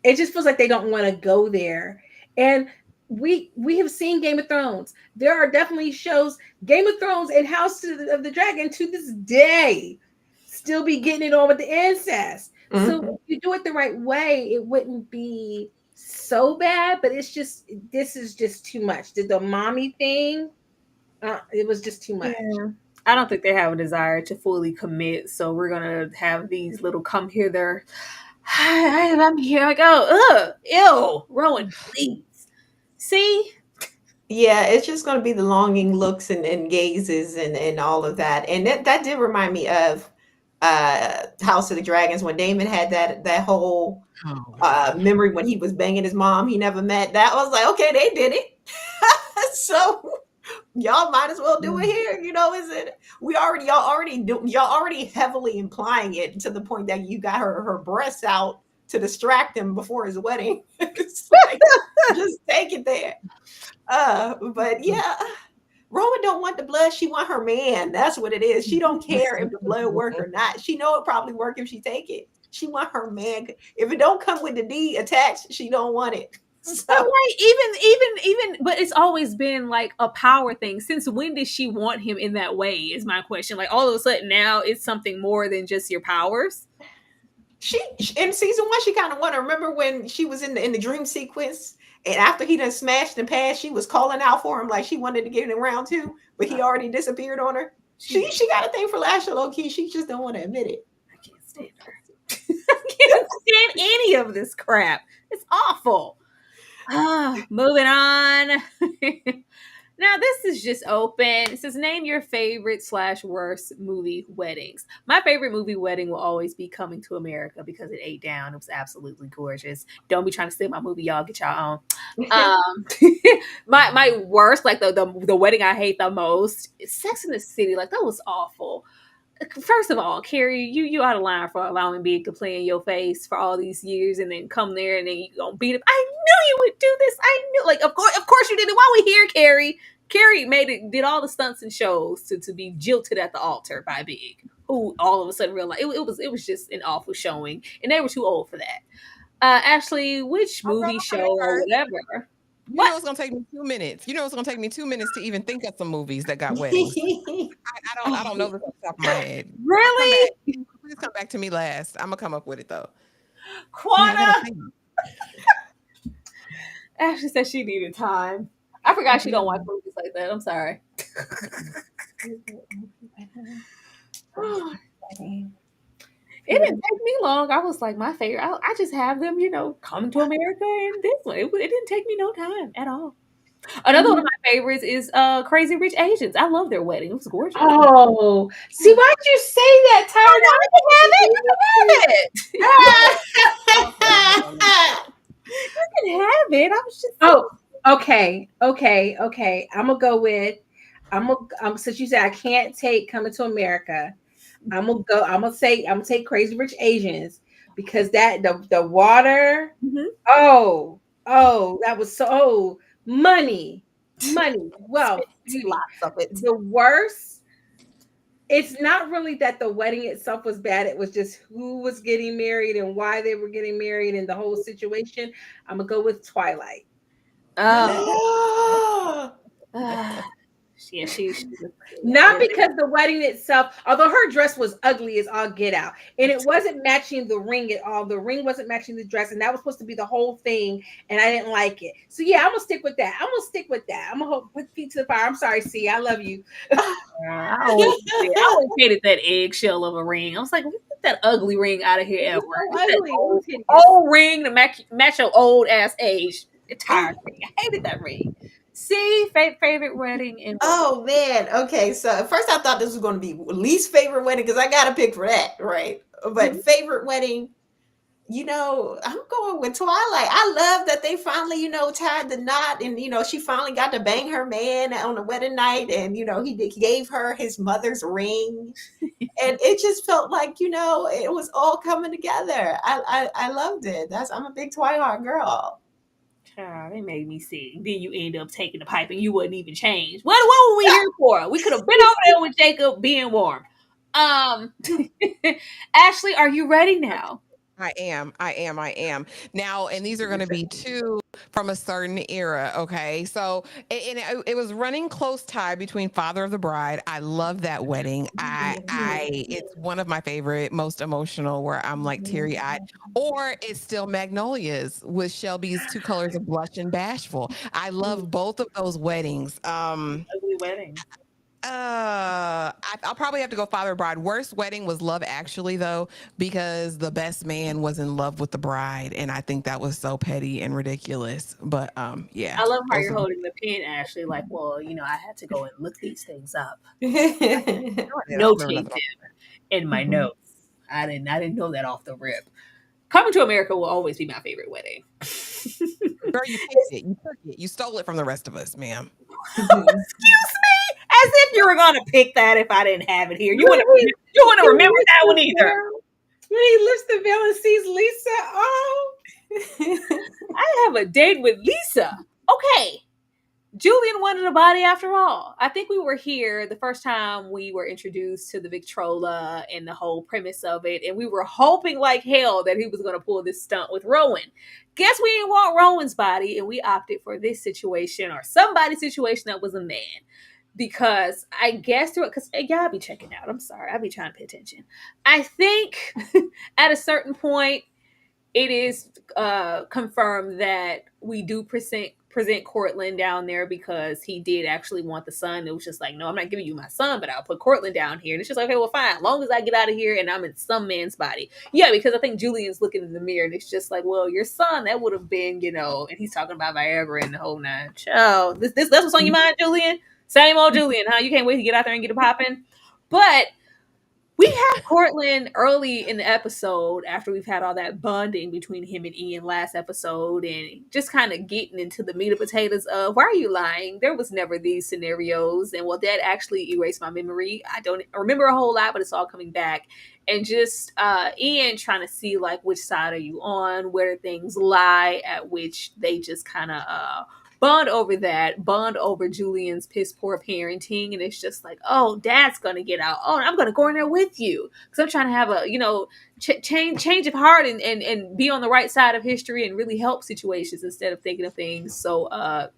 It just feels like they don't want to go there. And we have seen Game of Thrones. There are definitely shows, Game of Thrones and House of the Dragon, to this day still be getting it on with the incest. So if you do it the right way, it wouldn't be so bad. But this is just too much. The mommy thing, it was just too much. Yeah. I don't think they have a desire to fully commit, so we're gonna have these little come here there. I'm here. I go. Ew, Rowan, please. See, Yeah, it's just going to be the longing looks and gazes and all of that. And that did remind me of House of the Dragons, when Damon had that whole memory when he was banging his mom he never met. That was like, okay, they did it. So y'all might as well do it here. Is it? Y'all already heavily implying it to the point that you got her breasts out to distract him before his wedding. It's like, just take it there. But yeah, Rowan don't want the blood. She want her man. That's what it is. She don't care if the blood work or not. She know it probably work if she take it. She want her man. If it don't come with the D attached, she don't want it. So, but like even, but it's always been like a power thing. Since when did she want him in that way? Is my question. Like, all of a sudden now it's something more than just your powers. She in season 1, she kind of want to remember when she was in the dream sequence, and after he done smashed and passed, she was calling out for him like she wanted to get him around too, but he already disappeared on her. She got a thing for Lasher, low key. She just don't want to admit it. I can't stand her. I can't stand any of this crap. It's awful. Moving on. Now this is just open. It says name your favorite / worst movie weddings. My favorite movie wedding will always be Coming to America because it ate down. It was absolutely gorgeous. Don't be trying to steal my movie, y'all. Get y'all own. Um, my worst, like the wedding I hate the most, is Sex in the City. Like that was awful. First of all, Carrie, you out of line for allowing Big to play in your face for all these years, and then come there and then you gonna beat him. I knew you would do this. I knew, like, of course you did it. Why we here, Carrie? Carrie did all the stunts and shows to be jilted at the altar by Big, who all of a sudden realized it was just an awful showing, and they were too old for that. Ashley, which I'll go movie, show, or first. whatever? You know What? it's gonna take me 2 minutes. You know it's gonna take me 2 minutes to even think of some movies that got weddings. I don't know this off the top of my head. I'll come Really? back. Please come back to me last. I'm gonna come up with it though. Yeah, I gotta Quana? think. Ashley said she needed time. I forgot she don't watch movies like that. I'm sorry. It didn't take me long. I was like, my favorite. I just have them, Coming to America and this one. It didn't take me no time at all. Another one of my favorites is Crazy Rich Asians. I love their wedding. It was gorgeous. Oh, see, why'd you say that, Oh, no, Tyra? you can have it. You can have it. You can have it. I was just Oh, okay. I'm gonna go with. Since you said I can't take Coming to America, I'm gonna take Crazy Rich Asians because that the water. Mhm. Oh, that was so money. Well, Lots of it. the worst. It's not really that the wedding itself was bad. It was just who was getting married and why they were getting married and the whole situation. I'm gonna go with Twilight. Oh. Yeah, Not because the wedding itself, although her dress was ugly as all get out, and it wasn't matching the ring at all. The ring wasn't matching the dress, and that was supposed to be the whole thing, and I didn't like it. So yeah, I'm gonna stick with that. I'm gonna put feet to the fire. I'm sorry, C. I love you. I always hated that eggshell of a ring. I was like, get that ugly ring out of here, It was Edward. so Get that ugly. It was hideous. old ring to match your old ass age. It's tired me. I hated that ring. See, favorite wedding and Oh man. Okay. So at first I thought this was going to be least favorite wedding because I got to pick for that, right? But favorite wedding, I'm going with Twilight. I love that they finally, tied the knot and, she finally got to bang her man on the wedding night and, he gave her his mother's ring. And it just felt like, it was all coming together. I loved it. I'm a big Twilight girl. Child, they made me sick. Then you end up taking the pipe and you wouldn't even change. What were we here for? We could have been over there with Jacob being warm. Ashley, are you ready now? I am. Now, and these are going to be two from a certain era, okay? So, it was running close tie between Father of the Bride. I love that wedding. It's one of my favorite, most emotional, where I'm like teary eyed. Or it's still Magnolias with Shelby's Two Colors of Blush and Bashful. I love both of those weddings. Ugly wedding. I'll probably have to go Father of Bride. Worst wedding was Love Actually, though, because the best man was in love with the bride, and I think that was so petty and ridiculous. But yeah, I love how those you're are holding the pen, Ashley. Like, well, I had to go and look these things up. I don't remember Notate nothing. them in my notes. I didn't know that off the rip. Coming to America will always be my favorite wedding. Girl, you picked it. You took it. You stole it from the rest of us, ma'am. Excuse me? As if you were gonna pick that if I didn't have it here. You When wouldn't he remember lifts that the one either. veil- When he lifts the veil and sees Lisa, oh, I have a date with Lisa. Okay. Julian wanted a body after all. I think we were here the first time we were introduced to the Victrola and the whole premise of it, and we were hoping like hell that he was going to pull this stunt with Rowan. Guess we didn't want Rowan's body, and we opted for this situation or somebody's situation that was a man. Because I guess through it, because y'all be checking out. I'm sorry, I be trying to pay attention. I think at a certain point, it is confirmed that we do present Cortland down there because he did actually want the son. It was just like, no, I'm not giving you my son, but I'll put Cortland down here. And it's just like, okay, well, fine. As long as I get out of here and I'm in some man's body. Yeah, because I think Julian's looking in the mirror and it's just like, well, your son, that would have been, and he's talking about Viagra and the whole nine. Oh, that's what's on your mind, Julian? Same old Julian, huh? You can't wait to get out there and get it popping. But we have Cortland early in the episode after we've had all that bonding between him and Ian last episode and just kind of getting into the meat and potatoes of, why are you lying? There was never these scenarios. And well, that actually erased my memory. I don't remember a whole lot, but it's all coming back. And just Ian trying to see like, which side are you on? Where things lie, at which they just kind of bond over Julian's piss poor parenting. And it's just like, oh, dad's gonna get out. Oh, I'm gonna go in there with you because I'm trying to have a change of heart and be on the right side of history and really help situations instead of thinking of things so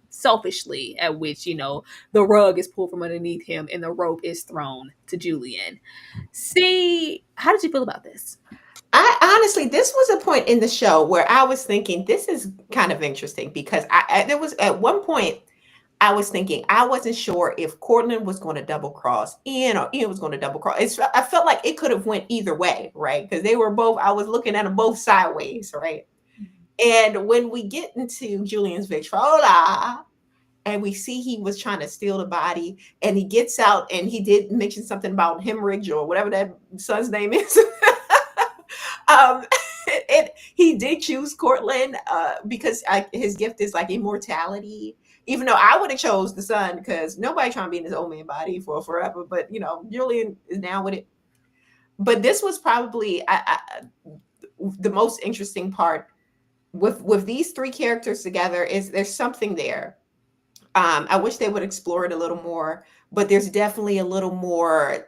selfishly, at which the rug is pulled from underneath him and the rope is thrown to Julian. See, how did you feel about this? I honestly, this was a point in the show where I was thinking this is kind of interesting because there was at one point I was thinking I wasn't sure if Cortland was going to double cross Ian or Ian was going to double cross. I felt like it could have went either way, right? Because they were both. I was looking at them both sideways, right? And when we get into Julian's Victrola, and we see he was trying to steal the body, and he gets out, and he did mention something about hemorrhage or whatever that son's name is. He did choose Cortland because his gift is like immortality. Even though I would have chose the son because nobody trying to be in his old man body for forever. But Julian is down with it. But this was probably the most interesting part with these three characters together. Is there's something there. I wish they would explore it a little more. But there's definitely a little more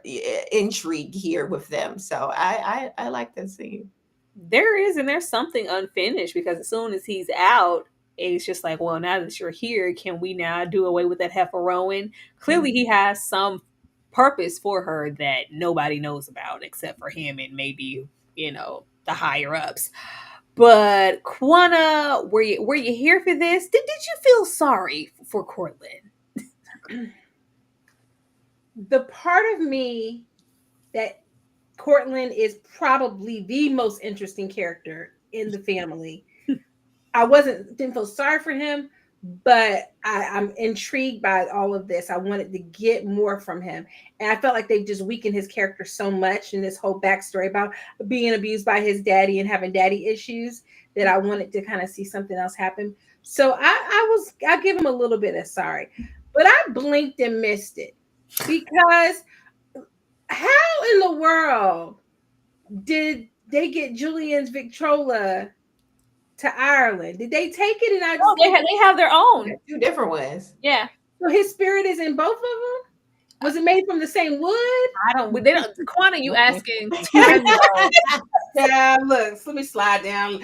intrigue here with them. So I like that scene. There is, and there's something unfinished because as soon as he's out, it's just like, well, now that you're here, can we now do away with that heroin? Clearly, he has some purpose for her that nobody knows about except for him and maybe, the higher ups. But Quanah, were you here for this? Did you feel sorry for Cortland? The part of me that Cortland is probably the most interesting character in the family. I didn't feel sorry for him, but I'm intrigued by all of this. I wanted to get more from him. And I felt like they just weakened his character so much in this whole backstory about being abused by his daddy and having daddy issues that I wanted to kind of see something else happen. So I give him a little bit of sorry, but I blinked and missed it because how in the world did they get Julian's Victrola to Ireland? Did they take it? And they have their own. Two different ones. Yeah. So his spirit is in both of them? Was it made from the same wood? They don't. Quanah, you asking? Yeah, look, let me slide down.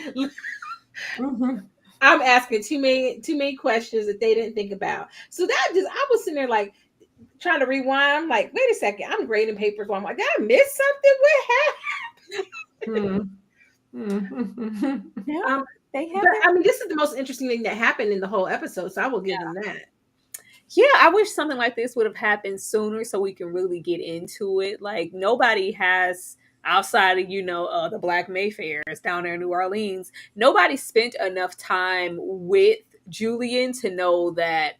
I'm asking too many questions that they didn't think about. So I was sitting there like trying to rewind. I'm like, wait a second, I'm grading papers. I'm like, did I miss something? What happened? They have. I mean, this is the most interesting thing that happened in the whole episode, so I will give them that. Yeah, I wish something like this would have happened sooner so we can really get into it. Like nobody has outside of the Black Mayfairs down there in New Orleans. Nobody spent enough time with Julian to know that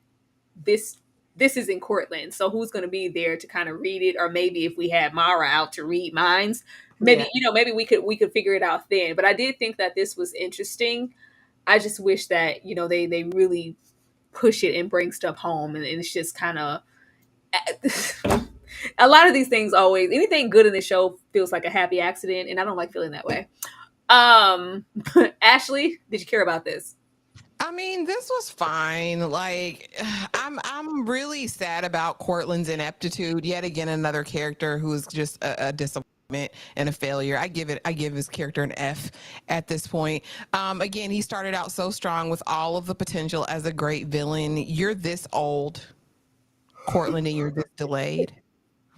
this isn't Cortland. So who's going to be there to kind of read it? Or maybe if we had Mara out to read minds, maybe maybe we could figure it out then. But I did think that this was interesting. I just wish that they really push it and bring stuff home, and it's just kind of a lot of these things. Always anything good in the show feels like a happy accident, and I don't like feeling that way. Ashley, did you care about this? I mean, this was fine. Like, I'm really sad about Cortland's ineptitude. Yet again, another character who is just a disappointment and a failure. I give his character an F at this point. Again, he started out so strong with all of the potential as a great villain. You're this old, Cortland, and you're this delayed.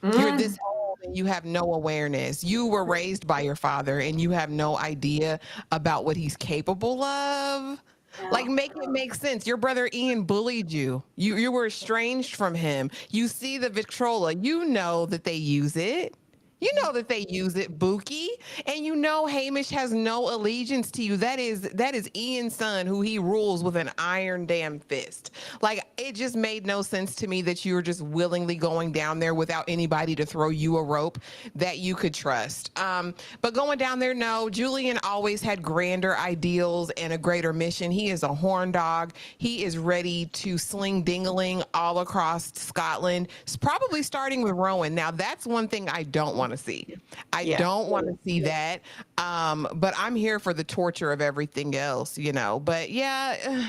You're this old and you have no awareness. You were raised by your father and you have no idea about what he's capable of. Yeah. Like, make it make sense. Your brother Ian bullied you. You were estranged from him. You see the Victrola. You know that they use it. You know that they use it, Buki, and you know Hamish has no allegiance to you. That is Ian's son, who he rules with an iron damn fist. Like, it just made no sense to me that you were just willingly going down there without anybody to throw you a rope that you could trust. But going down there, no. Julian always had grander ideals and a greater mission. He is a horn dog. He is ready to sling dingaling all across Scotland, probably starting with Rowan. Now, that's one thing I don't want to see. I don't want to see that. But I'm here for the torture of everything else, But yeah,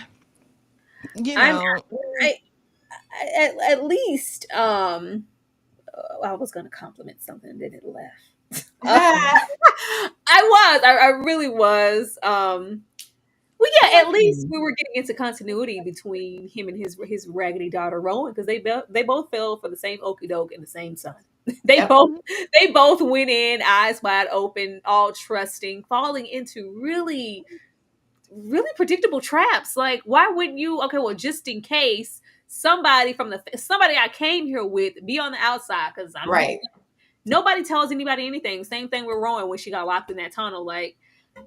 at least I was going to compliment something and then it left. I really was. Well, yeah, at least we were getting into continuity between him and his raggedy daughter Rowan, because they both fell for the same okie doke and the same son. They both went in eyes wide open, all trusting, falling into really, really predictable traps. Like, why wouldn't you? Okay, well, just in case somebody I came here with be on the outside, because I'm right. Nobody tells anybody anything. Same thing with Rowan when she got locked in that tunnel. Like,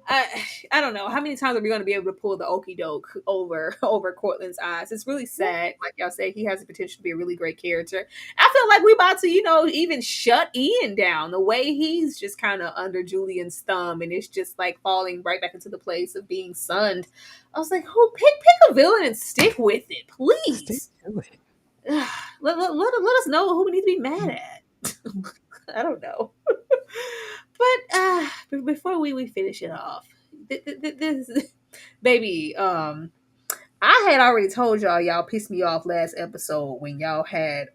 I don't know how many times are we going to be able to pull the okie doke over Cortland's eyes. It's really sad. Like y'all say, he has the potential to be a really great character. I feel like we about to, even shut Ian down, the way he's just kind of under Julian's thumb, and it's just like falling right back into the place of being sunned. I was like, pick a villain and stick with it, please. Stick to it. Let us know who we need to be mad at. I don't know. But before we finish it off, this baby, I had already told y'all pissed me off last episode when y'all had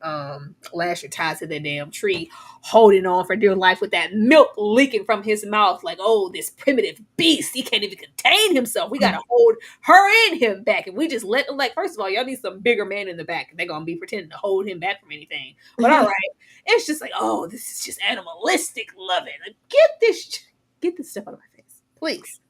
Lasher tied to the damn tree, holding on for dear life with that milk leaking from his mouth, like, oh, this primitive beast, he can't even contain himself. We gotta hold her and him back, and we just let them. Like, first of all, y'all need some bigger man in the back. They're gonna be pretending to hold him back from anything. But all right, it's just like, oh, this is just animalistic loving. Like, get this stuff out of my face, please.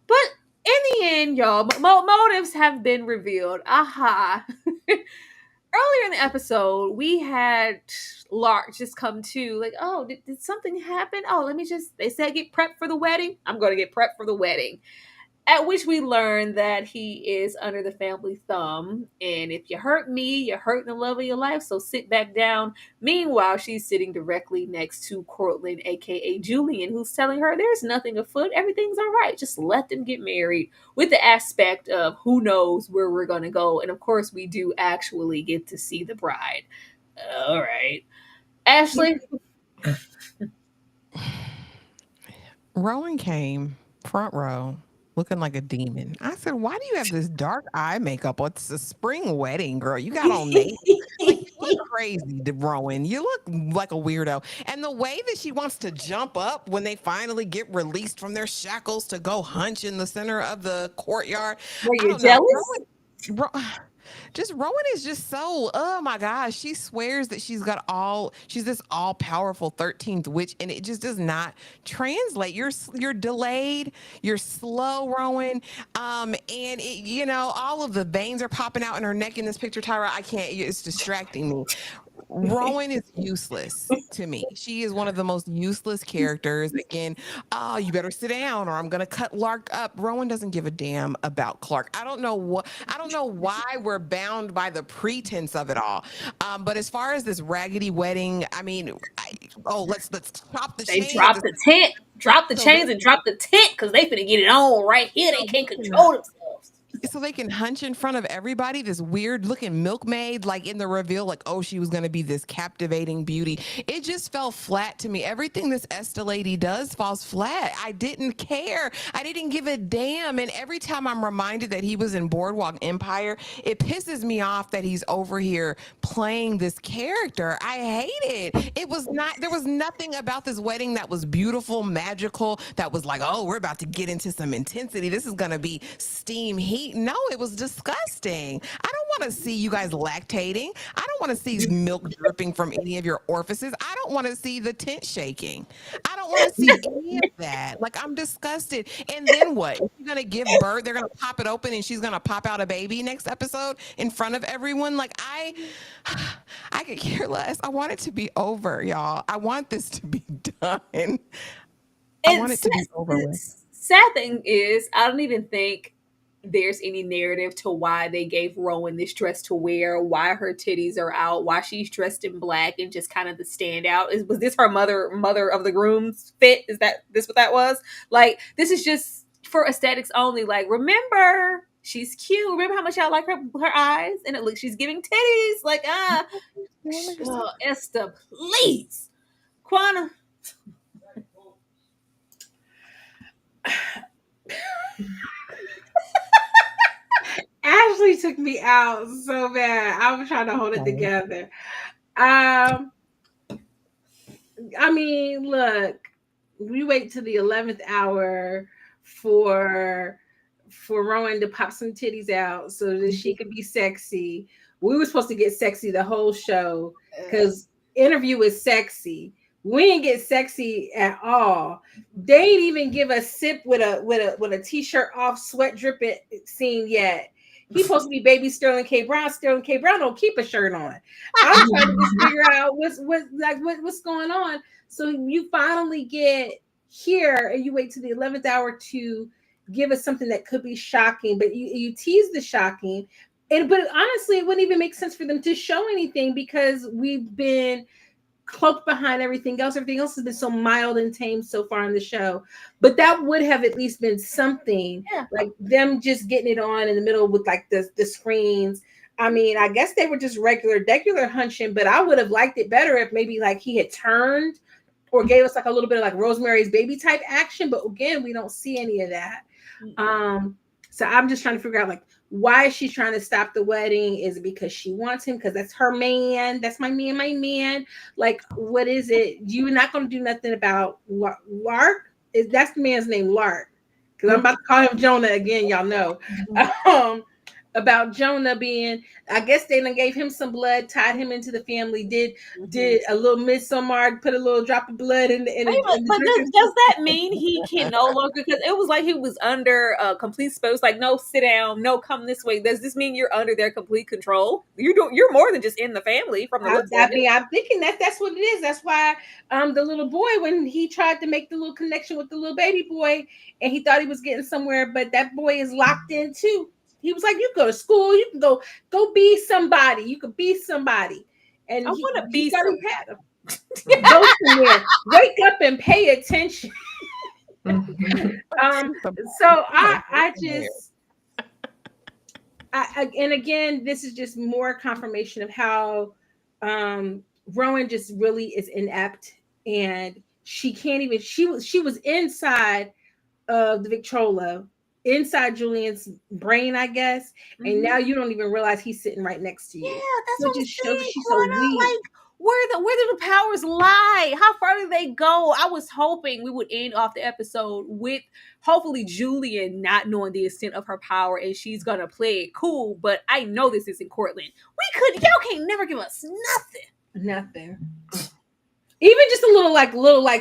But in the end, y'all, motives have been revealed. Aha. Earlier in the episode, we had Lark just come to, like, oh, did something happen? Oh, they said get prepped for the wedding. I'm going to get prepped for the wedding. At which we learn that he is under the family thumb. And if you hurt me, you're hurting the love of your life. So sit back down. Meanwhile, she's sitting directly next to Cortland, a.k.a. Julian, who's telling her there's nothing afoot. Everything's all right. Just let them get married, with the aspect of who knows where we're going to go. And of course, we do actually get to see the bride. All right. Ashley? Rowan came front row, looking like a demon. I said, why do you have this dark eye makeup? It's a spring wedding, girl. You got on makeup. Like, you look crazy, Rowan. You look like a weirdo. And the way that she wants to jump up when they finally get released from their shackles to go hunch in the center of the courtyard. Were you jealous? Rowan is just so, oh my gosh, she swears that she's this all-powerful 13th witch, and it just does not translate. You're delayed, you're slow, Rowan, and all of the veins are popping out in her neck in this picture, Tyra. I can't, it's distracting me. Rowan is useless to me. She is one of the most useless characters. Again, oh, you better sit down or I'm going to cut Lark up. Rowan doesn't give a damn about Clark. I don't know why we're bound by the pretense of it all. But as far as this raggedy wedding, I mean, let's chop the chains. They drop the tent, drop the chains and drop the tent, because they finna get it on right here. They can't control themselves. So they can hunch in front of everybody, this weird looking milkmaid, like in the reveal, like, oh, she was going to be this captivating beauty. It just fell flat to me. Everything this Esta lady does falls flat. I didn't care. I didn't give a damn. And every time I'm reminded that he was in Boardwalk Empire, it pisses me off that he's over here playing this character. I hate it. There was nothing about this wedding that was beautiful, magical, that was like, oh, we're about to get into some intensity. This is going to be steam heat. No, it was disgusting. I don't want to see you guys lactating. I don't want to see milk dripping from any of your orifices. I don't want to see the tent shaking. I don't want to see any of that. Like, I'm disgusted. And then what? If she's going to give birth, they're going to pop it open and she's going to pop out a baby next episode in front of everyone. Like, I could care less. I want it to be over, y'all. I want this to be done. I want it to be over with. Sad thing is, I don't even think there's any narrative to why they gave Rowan this dress to wear, why her titties are out, why she's dressed in black and just kind of the standout. Was this her mother of the groom's fit? Is that this what that was? Like, this is just for aesthetics only. Like, remember, she's cute. Remember how much y'all like her eyes? And it looks, she's giving titties. Like, Esta, please. Quanah. Ashley took me out so bad. I was trying to hold it together. I mean, look, we wait till the 11th hour for Rowan to pop some titties out so that she could be sexy. We were supposed to get sexy the whole show because interview is sexy. We didn't get sexy at all. They didn't even give a sip with a t-shirt off, sweat dripping scene yet. He's supposed to be baby Sterling K. Brown. Sterling K. Brown don't keep a shirt on. I'm trying to just figure out what's going on. So you finally get here and you wait to the 11th hour to give us something that could be shocking, but you tease the shocking. But honestly, it wouldn't even make sense for them to show anything because we've been cloaked behind everything else. Everything else has been so mild and tame so far in the show. But that would have at least been something, like them just getting it on in the middle with like the screens. I mean, I guess they were just regular hunching, but I would have liked it better if maybe like he had turned or gave us like a little bit of like Rosemary's Baby type action. But again, we don't see any of that. So I'm just trying to figure out like, why is she trying to stop the wedding? Is it because she wants him? Because that's her man. That's my man. Like, what is it? You're not going to do nothing about Lark? That's the man's name, Lark. Because I'm about to call him Jonah again, y'all know. About Jonah being, I guess they done gave him some blood, tied him into the family, did a little midsommar, put a little drop of blood in the but does that mean he can no longer, because it was like he was under complete spell. It's like, no, sit down, no, come this way. Does this mean you're under their complete control? You're more than just in the family from the looks of it. I'm thinking that's what it is. That's why the little boy, when he tried to make the little connection with the little baby boy and he thought he was getting somewhere, but that boy is locked in too. He was like, you go to school, you can go be somebody. You could be somebody. And I want to be somebody. Go somewhere. Wake up and pay attention. So I just and again, this is just more confirmation of how Rowan just really is inept, and she can't even. She was inside of the Victrola, inside Julian's brain, I guess, and now you don't even realize he's sitting right next to you. Yeah, that's so what just I'm saying. Shows she's so weak. Like, where do the powers lie? How far do they go? I was hoping we would end off the episode with hopefully Julian not knowing the extent of her power and she's gonna play it cool. But I know this isn't Cortland. Y'all can't never give us nothing. Even just a little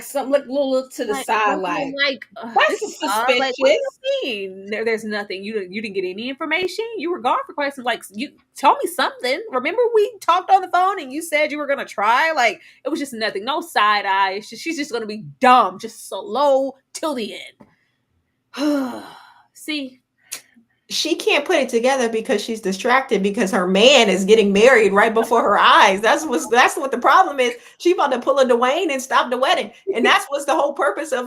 something like little to the side, that's suspicious. Like, what do you mean? There's nothing. You didn't get any information. You were gone for quite some. Like, you tell me something. Remember we talked on the phone and you said you were gonna try. Like, it was just nothing. No side eye. She's just gonna be dumb, just slow till the end. See. She can't put it together because she's distracted because her man is getting married right before her eyes. That's what the problem is. She about to pull a Dwayne and stop the wedding. And that's what's the whole purpose of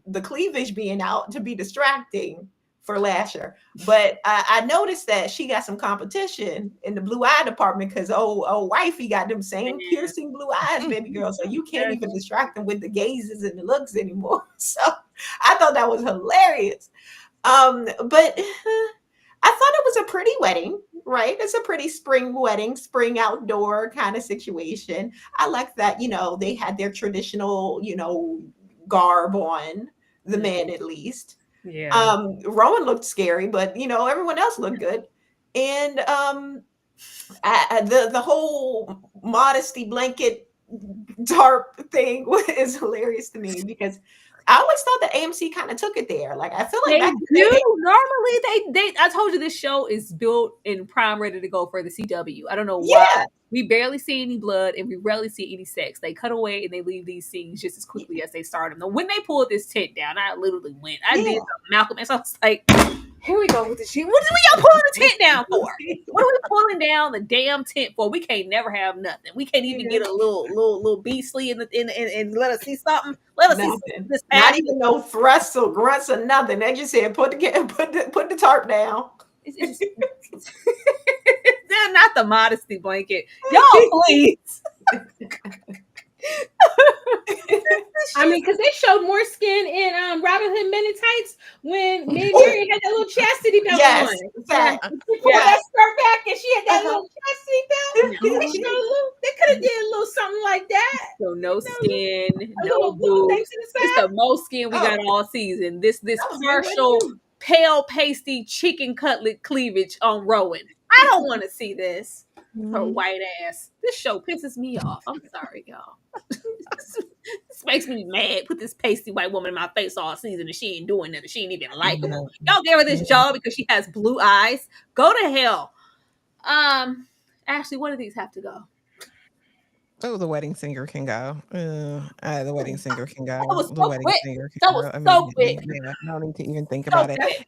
the cleavage being out, to be distracting for Lasher. But I noticed that she got some competition in the blue eye department because wifey got them same piercing blue eyes, baby girl. So you can't even distract them with the gazes and the looks anymore. So I thought that was hilarious. But I thought it was a pretty wedding, right? It's a pretty spring wedding, spring outdoor kind of situation. I like that, they had their traditional, garb on, the men at least. Yeah. Rowan looked scary, but everyone else looked good. And the whole modesty blanket tarp thing is hilarious to me because I always thought that AMC kind of took it there. Like I feel like They back in the day, do. Normally they I told you this show is built in prime ready to go for the CW. I don't know why. yeah, We barely see any blood and we rarely see any sex. They cut away and they leave these scenes just as quickly as they start them. Now, when they pulled this tent down, I literally went. I did yeah. Malcolm and so I was like, here we go with the shit. What are y'all pulling the tent down for? What are we pulling down the damn tent for? We can't never have nothing. We can't even get a little beastly and let us see something. Let us see Nothing. this Not passion. even no thrusts or grunts or nothing. They just said put the tarp down. It's they're not the modesty blanket. Y'all, please. I mean, because they showed more skin in Robin Hood Men in Tights when Mary had that little chastity belt Yes, on. fact. She pulled that skirt back and she had that little chastity belt. No, They showed a little. They could have did a little something like that. so no skin, A no little thing boobs. to the It's side. the most skin we got Oh, all season. This that was a good one partial too. pale pasty chicken cutlet cleavage on Rowan. I don't want to see this. Her Mhm. white ass. This show pisses me off. I'm sorry, y'all. This makes me mad. Put this pasty white woman in my face all season and she ain't doing nothing. She ain't even likable. Y'all gave her this job because she has blue eyes. Go to hell. Ashley, one of these have to go. Oh, the wedding singer can go. The wedding singer can go. That was The so wedding quick. singer That can was go so immediately. quick. Yeah, no need to even think So about it. quick.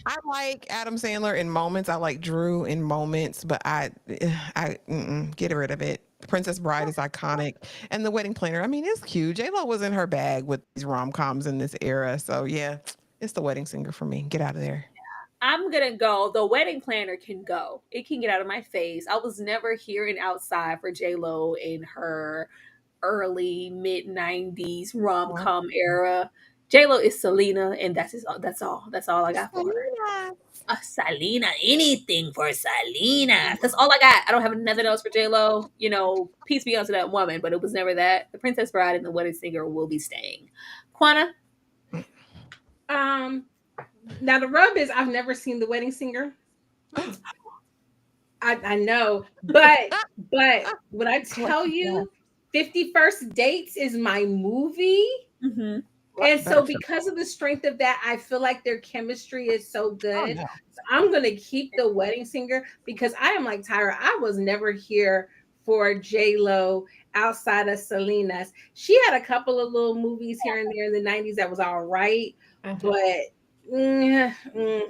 I like Adam Sandler in moments. I like Drew in moments, but get rid of it. Princess Bride is iconic, and the wedding planner. I mean, it's cute. J Lo was in her bag with these rom coms in this era, so yeah, it's the wedding singer for me. Get out of there. I'm gonna go. The wedding planner can go. It can get out of my face. I was never hearing outside for J Lo in her early mid '90s rom Oh, com era. J Lo is Selena, and that's all. That's all I got for her. Selena. Selena, anything for Selena. That's all I got. I don't have nothing else for J Lo. You know, peace be unto that woman, but it was never that. The Princess Bride and the Wedding Singer will be staying. Quana, Um, Now the rub is I've never seen The Wedding Singer. I know, but when I What? tell Yeah. you, 51st Dates is my movie. mm-hmm. And Better so, film. because of the strength of that, I feel like their chemistry is so Oh good. no. So I'm going to keep The Wedding Singer because I am like Tyra. I was never here for J Lo outside of Selena's. She had a couple of little movies here and there in the 90s that was all right, Uh-huh. but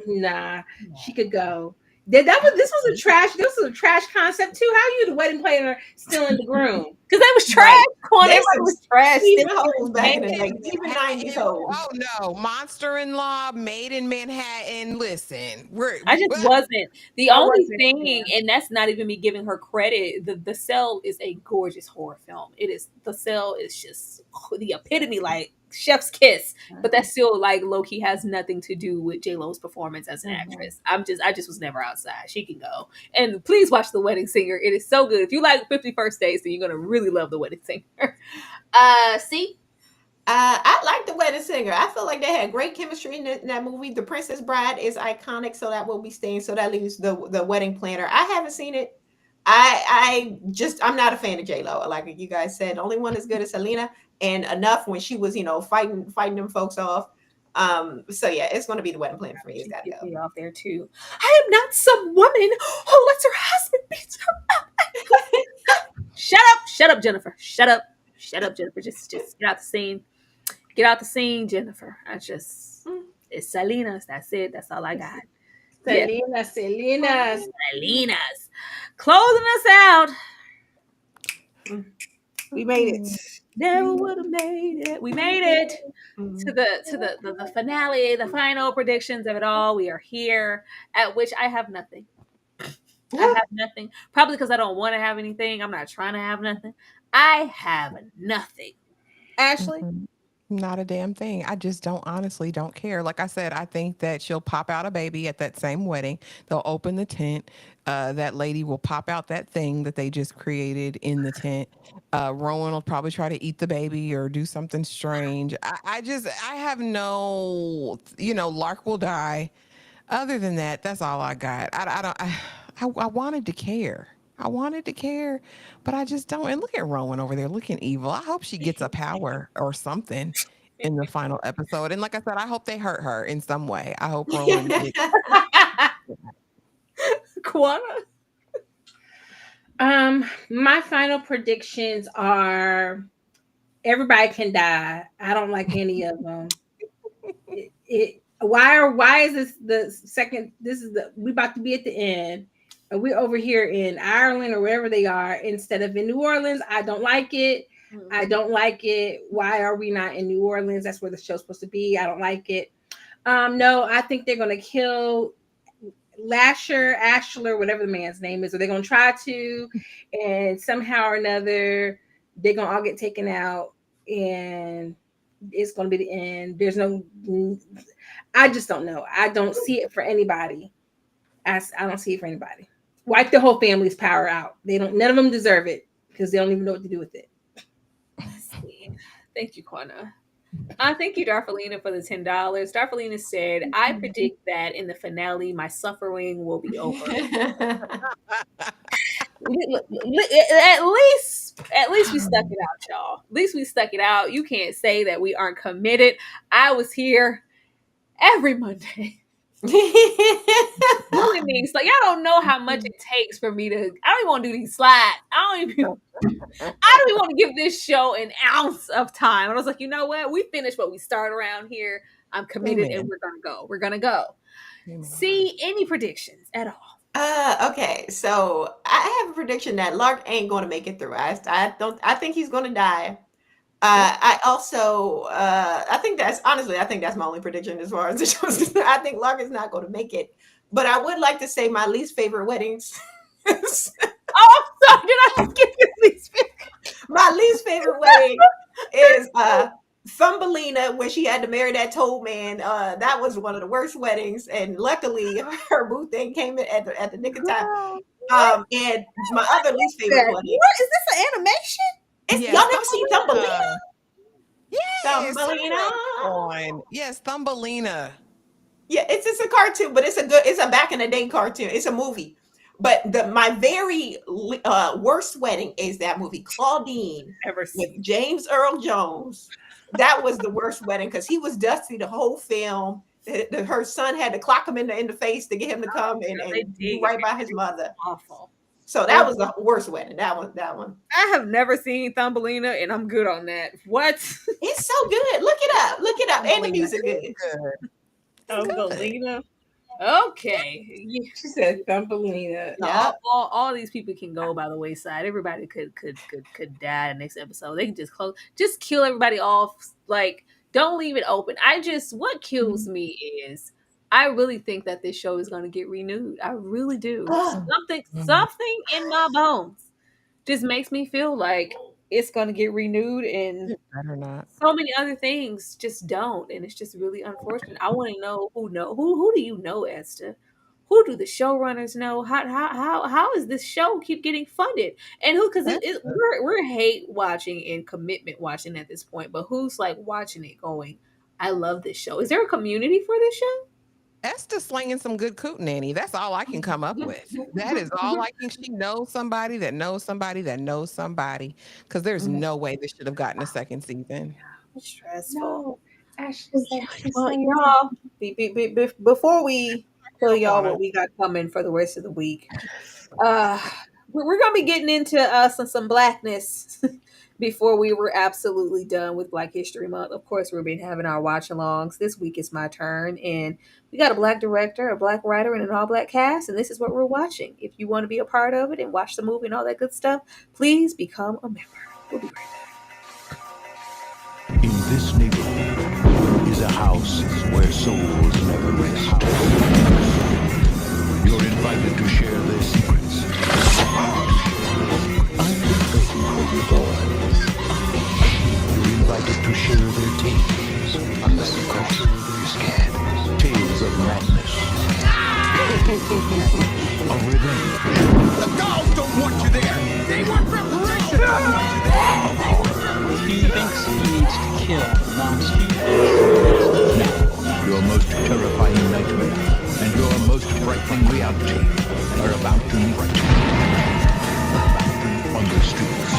nah, she could go. This was a trash. This was a trash concept too. How you the wedding planner still in the groom? Because they was trash. Right. Quana, There's everybody some was trash. Still season hoes back in the getting day, even 90s hoes. Oh no, Monster in Law, Made in Manhattan. Listen, I just wasn't. The I only wasn't. thing, and that's not even me giving her credit, the Cell is a gorgeous horror film. It is. The Cell is just the epitome, like chef's kiss. But that still like low-key has nothing to do with J-Lo's performance as an Mhm. actress. I just was never outside. She can go. And please watch The Wedding Singer. It is so good. If you like 51st Dates, then you're gonna really love The Wedding Singer. See? I like the wedding singer. I feel like they had great chemistry in that movie. The Princess Bride is iconic, so that will be staying. So that leaves the wedding planner. I haven't seen it. I'm not a fan of J Lo. Like you guys said, the only one as good as Selena, and enough when she was fighting them folks off. So yeah, it's going to be the wedding planner for me. It's She got to pissed go. me off there too. I am not some woman who lets her husband beat her up. Shut up, Jennifer. Shut up, Jennifer. Just get out the scene. Get out the scene, Jennifer. Mm. It's Selena's. That's it. That's all I got. Yeah, Selena's. Selena's closing us out. Mm. We made it. Never would have made it. We made it to Mm. the finale, the final predictions of it all. We are here, at which I have nothing. I have nothing. Probably because I don't want to have anything. I'm not trying to have nothing. I have nothing. Ashley? Mhm. Not a damn thing. I just honestly don't care. Like I said, I think that she'll pop out a baby at that same wedding. They'll open the tent. That lady will pop out that thing that they just created in the tent. Rowan will probably try to eat the baby or do something strange. I have no, Lark will die. Other than that, that's all I got. I don't. I wanted to care. I wanted to care, but I just don't. And look at Rowan over there looking evil. I hope she gets a power or something in the final episode. And like I said, I hope they hurt her in some way. I hope Rowan gets. Quana. My final predictions are everybody can die. I don't like any of them. Why is this the second? This is we about to be at the end. And we're over here in Ireland or wherever they are instead of in New Orleans. I don't like it. I don't like it. Why are we not in New Orleans? That's where the show's supposed to be. I don't like it. No, I think they're gonna kill Lasher, Ashler, whatever the man's name is, or they're gonna try to, and somehow or another, they're gonna all get taken out, and it's gonna be the end. There's no, I just don't know. I don't see it for anybody. I don't see it for anybody. Wipe the whole family's power out. They don't. None of them deserve it because they don't even know what to do with it. Thank you, Quana. Thank you, Darfalina, for the $10. Darfalina said, "I predict that in the finale, my suffering will be over." At least we stuck it out, y'all. At least we stuck it out. You can't say that we aren't committed. I was here every Monday. Doing these, like, y'all don't know how much it takes for me to. I don't even want to do these slides. I don't even want to give this show an ounce of time. And I was like, you know what? We finished what we started around here. I'm committed, and we're gonna go. We're gonna go. See, any predictions at all? Okay, so I have a prediction that Lark ain't going to make it through. I think he's going to die. I also, I think that's my only prediction as far as the show's. I think Lark is not going to make it, but I would like to say my least favorite weddings. Oh, I'm sorry. Did I skip your least favorite? My least favorite wedding is Thumbelina, when she had to marry that toad man. That was one of the worst weddings, and luckily her boo thing came in at the nick of time. And my other least favorite wedding. What is this, an animation? Y'all never seen Thumbelina? Yes, Thumbelina. Yes, Thumbelina. Yeah, it's just a cartoon, but it's a back in the day cartoon. It's a movie. But my very worst wedding is that movie Claudine with James Earl Jones. That was the worst wedding because he was dusty the whole film. Her son had to clock him in the face to get him to come and do right by his mother. Awful. So that was the worst wedding. That one. I have never seen Thumbelina, and I'm good on that. What? It's so good. Look it up. And the music is good. Thumbelina. Okay. She said Thumbelina. No, all these people can go by the wayside. Everybody could die in the next episode. They can just kill everybody off. Like, don't leave it open. What kills me is I really think that this show is going to get renewed. I really do. Something in my bones just makes me feel like it's going to get renewed, and so many other things just don't, and it's just really unfortunate. I want to know who do you know, Esta? Who do the showrunners know? How is this show keep getting funded? And who? Because we're hate watching and commitment watching at this point, but who's like watching it going, I love this show. Is there a community for this show? Esta's slinging some good cootenanny. That's all I can come up with. That is all I can. She knows somebody that knows somebody that knows somebody. Because there's no way this should have gotten a second season. It's stressful. No. Well, y'all, before we tell y'all what we got coming for the rest of the week, we're gonna be getting into some blackness before we were absolutely done with Black History Month. Of course, we've been having our watch-alongs. This week is my turn, and we got a Black director, a Black writer, and an all-Black cast, and this is what we're watching. If you want to be a part of it and watch the movie and all that good stuff, please become a member. We'll be right back. In this neighborhood is a house where souls never rest. You're invited to share their secrets. You're invited to share their tales. Their scams. Tales of madness. Of revenge. The dolls don't want you there. They want reparation. Of horror. He thinks he needs to kill, not Now, your most terrifying nightmare and your most frightening reality are about to meet on the streets.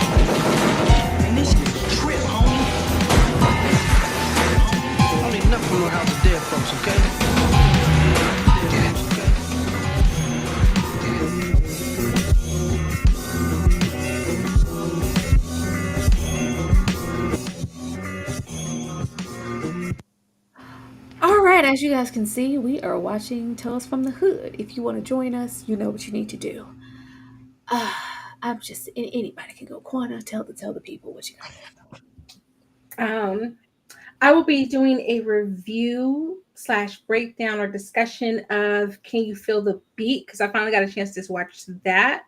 And this is a trip, homie. I don't need nothing from no house of dead folks, okay? All right, as you guys can see, we are watching Tales from the Hood. If you want to join us, you know what you need to do. I'm just anybody can go. Quana, tell the people what you got. I will be doing a review / breakdown or discussion of Can You Feel the Beat? Because I finally got a chance to watch that,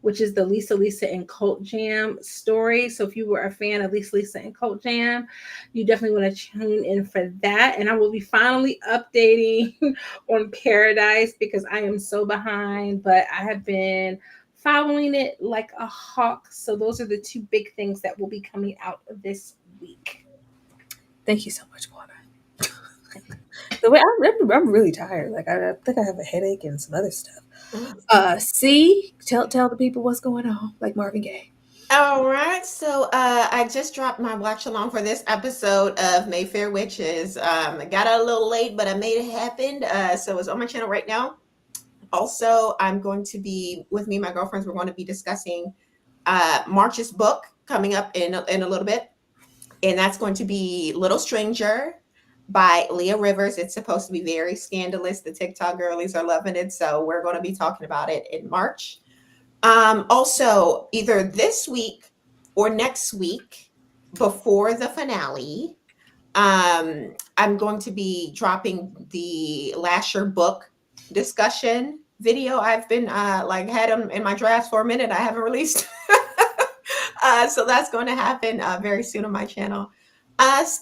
which is the Lisa and Cult Jam story. So if you were a fan of Lisa and Cult Jam, you definitely want to tune in for that. And I will be finally updating on Paradise because I am so behind, but I have been following it like a hawk. So those are the two big things that will be coming out of this week. Thank you so much, Quana. The way I'm really tired. Like I think I have a headache and some other stuff. C, tell the people what's going on, like Marvin Gaye. All right, so I just dropped my watch along for this episode of Mayfair Witches. I got out a little late, but I made it happen. So it's on my channel right now. Also, I'm going to be with me and my girlfriends. We're going to be discussing March's book coming up in a little bit, and that's going to be Little Stranger by Leah Rivers. It's supposed to be very scandalous. The TikTok girlies are loving it, so we're going to be talking about it in March. Also, either this week or next week, before the finale, I'm going to be dropping the Lasher book discussion video. I've been had them in my drafts for a minute. I haven't released. So that's going to happen very soon on my channel.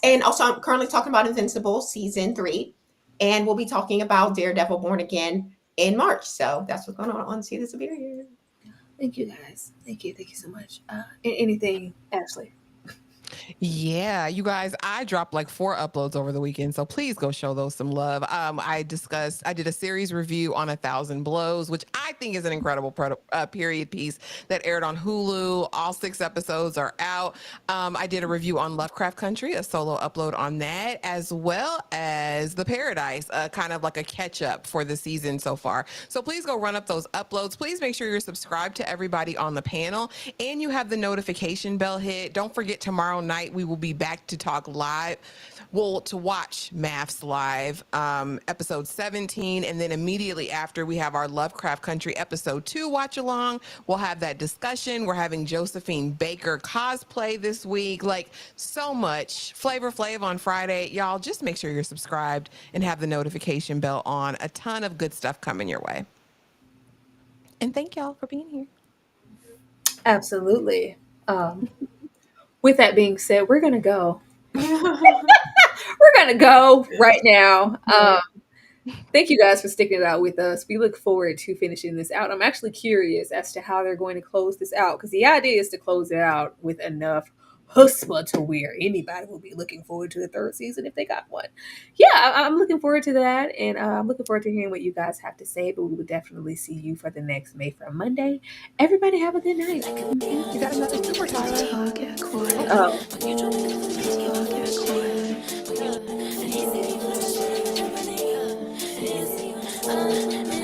And also, I'm currently talking about Invincible season 3, and we'll be talking about Daredevil Born Again in March. So that's what's going on See the Superior. Thank you guys. Thank you so much. Anything, Ashley? Yeah, you guys, I dropped like 4 uploads over the weekend, so please go show those some love. I did a series review on 1,000 Blows, which I think is an incredible period piece that aired on Hulu. All 6 episodes are out. I did a review on Lovecraft Country, a solo upload on that, as well as The Paradise, kind of like a catch up for the season so far. So please go run up those uploads. Please make sure you're subscribed to everybody on the panel and you have the notification bell hit. Don't forget tomorrow night we will be back to talk live, to watch MAFS live, episode 17, and then immediately after we have our Lovecraft Country episode 2 watch along. We'll have that discussion. We're having Josephine Baker cosplay this week, like so much. Flavor Flav on Friday. Y'all just make sure you're subscribed and have the notification bell on. A ton of good stuff coming your way. And thank y'all for being here. Absolutely. With that being said, we're gonna go. We're gonna go right now. Thank you guys for sticking it out with us. We look forward to finishing this out. I'm actually curious as to how they're going to close this out, because the idea is to close it out with enough chutzpah to where anybody will be looking forward to the 3rd season if they got one. Yeah, I'm looking forward to that, and I'm looking forward to hearing what you guys have to say. But we will definitely see you for the next Mayfair Monday. Everybody have a good night. You got another super, Tyler? Oh.